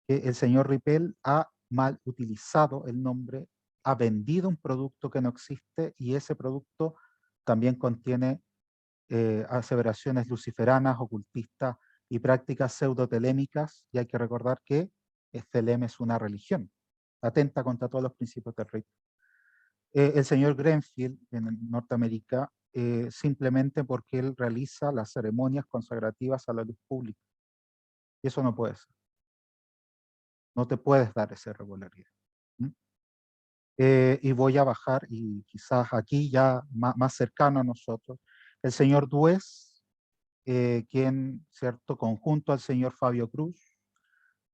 que el señor Rippel ha mal utilizado el nombre, ha vendido un producto que no existe y ese producto también contiene aseveraciones luciferanas, ocultistas y prácticas pseudotelémicas, y hay que recordar que Thelem es una religión, atenta contra todos los principios del rito. El señor Grenfield en Norteamérica, simplemente porque él realiza las ceremonias consagrativas a la luz pública. Y eso no puede ser. No te puedes dar esa irregularidad. Y voy a bajar, y quizás aquí ya más cercano a nosotros, el señor Duez, quien, ¿cierto?, conjunto al señor Fabio Cruz,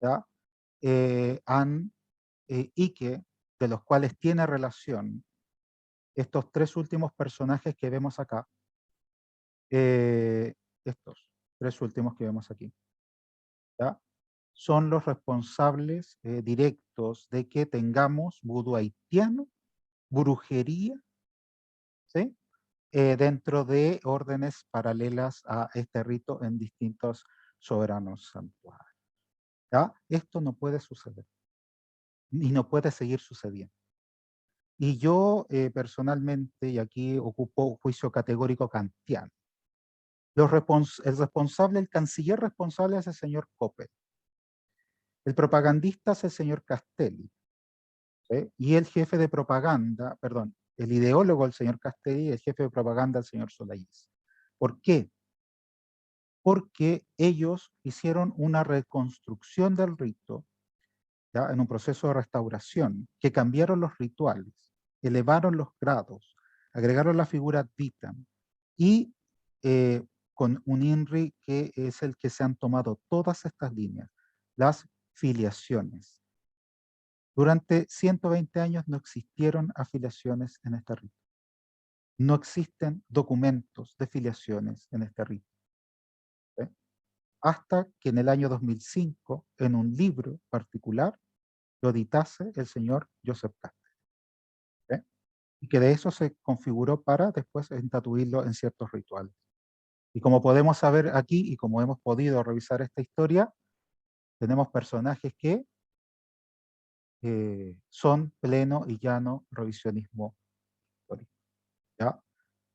¿ya? Y que, de los cuales tiene relación estos tres últimos personajes que vemos acá, estos tres últimos que vemos aquí, ¿ya? Son los responsables directos de que tengamos vudú haitiano, brujería, ¿sí? Dentro de órdenes paralelas a este rito en distintos soberanos santuarios. ¿Ya? Esto no puede suceder y no puede seguir sucediendo. Y yo personalmente, y aquí ocupo juicio categórico kantiano, el canciller responsable es el señor Coppel, el propagandista es el señor Castelli, ¿sí? Y el jefe de propaganda, perdón, el ideólogo el señor Castelli y el jefe de propaganda el señor Solayis. ¿Por qué? Porque ellos hicieron una reconstrucción del rito, ¿ya?, en un proceso de restauración, que cambiaron los rituales, elevaron los grados, agregaron la figura Ditam, y con un INRI que es el que se han tomado todas estas líneas, las filiaciones. Durante 120 años no existieron afiliaciones en este rito. No existen documentos de filiaciones en este rito. ¿Sí? Hasta que en el año 2005, en un libro particular, lo editase el señor Joseph Castelli, ¿sí? Y que de eso se configuró para después estatuirlo en ciertos rituales. Y como podemos saber aquí, y como hemos podido revisar esta historia, tenemos personajes que son pleno y llano revisionismo histórico, ¿ya?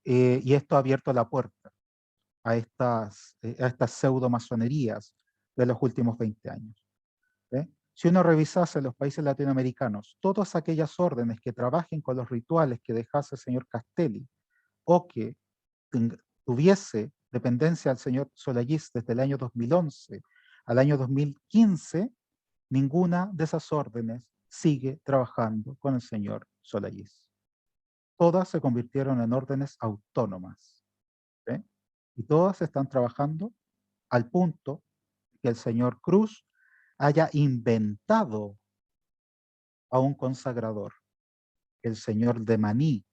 Y esto ha abierto la puerta a estas pseudo-masonerías de los últimos 20 años. ¿Sí? Si uno revisase los países latinoamericanos, todas aquellas órdenes que trabajen con los rituales que dejase el señor Castelli, o que tuviese dependencia del señor Solayis desde el año 2011 al año 2015, ninguna de esas órdenes sigue trabajando con el señor Solayis. Todas se convirtieron en órdenes autónomas, ¿sí? Y todas están trabajando al punto que el señor Cruz haya inventado a un consagrador, el señor de Maní,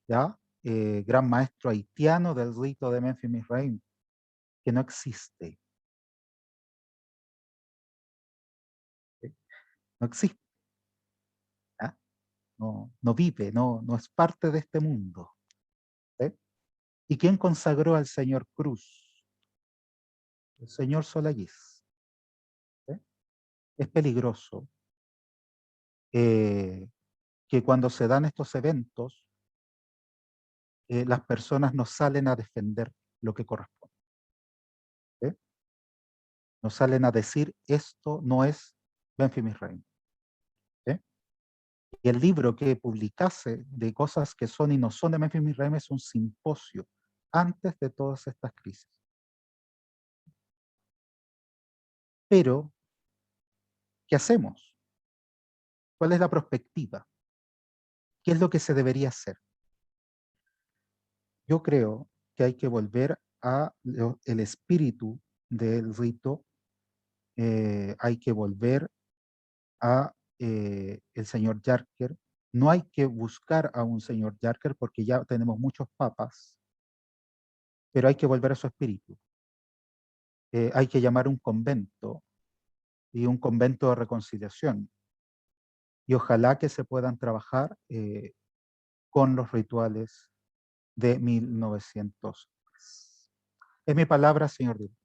¿ya? Gran maestro haitiano del rito de Memphis Misraim, que no existe. ¿Sí? No existe. ¿Ya? No vive, no es parte de este mundo. ¿Sí? ¿Y quién consagró al señor Cruz? El señor Solayis. ¿Sí? Es peligroso que cuando se dan estos eventos, las personas no salen a defender lo que corresponde. ¿Sí? No salen a decir esto no es Memphis Misraim. ¿Sí? Y el libro que publicase de cosas que son y no son de Memphis Misraim es un simposio antes de todas estas crisis. Pero, ¿qué hacemos? ¿Cuál es la perspectiva? ¿Qué es lo que se debería hacer? Yo creo que hay que volver a el espíritu del rito, hay que volver a el señor Yarker. No hay que buscar a un señor Yarker porque ya tenemos muchos papas, pero hay que volver a su espíritu. hay que llamar un convento y un convento de reconciliación. Y ojalá que se puedan trabajar con los rituales de 1900. Es mi palabra, señor director.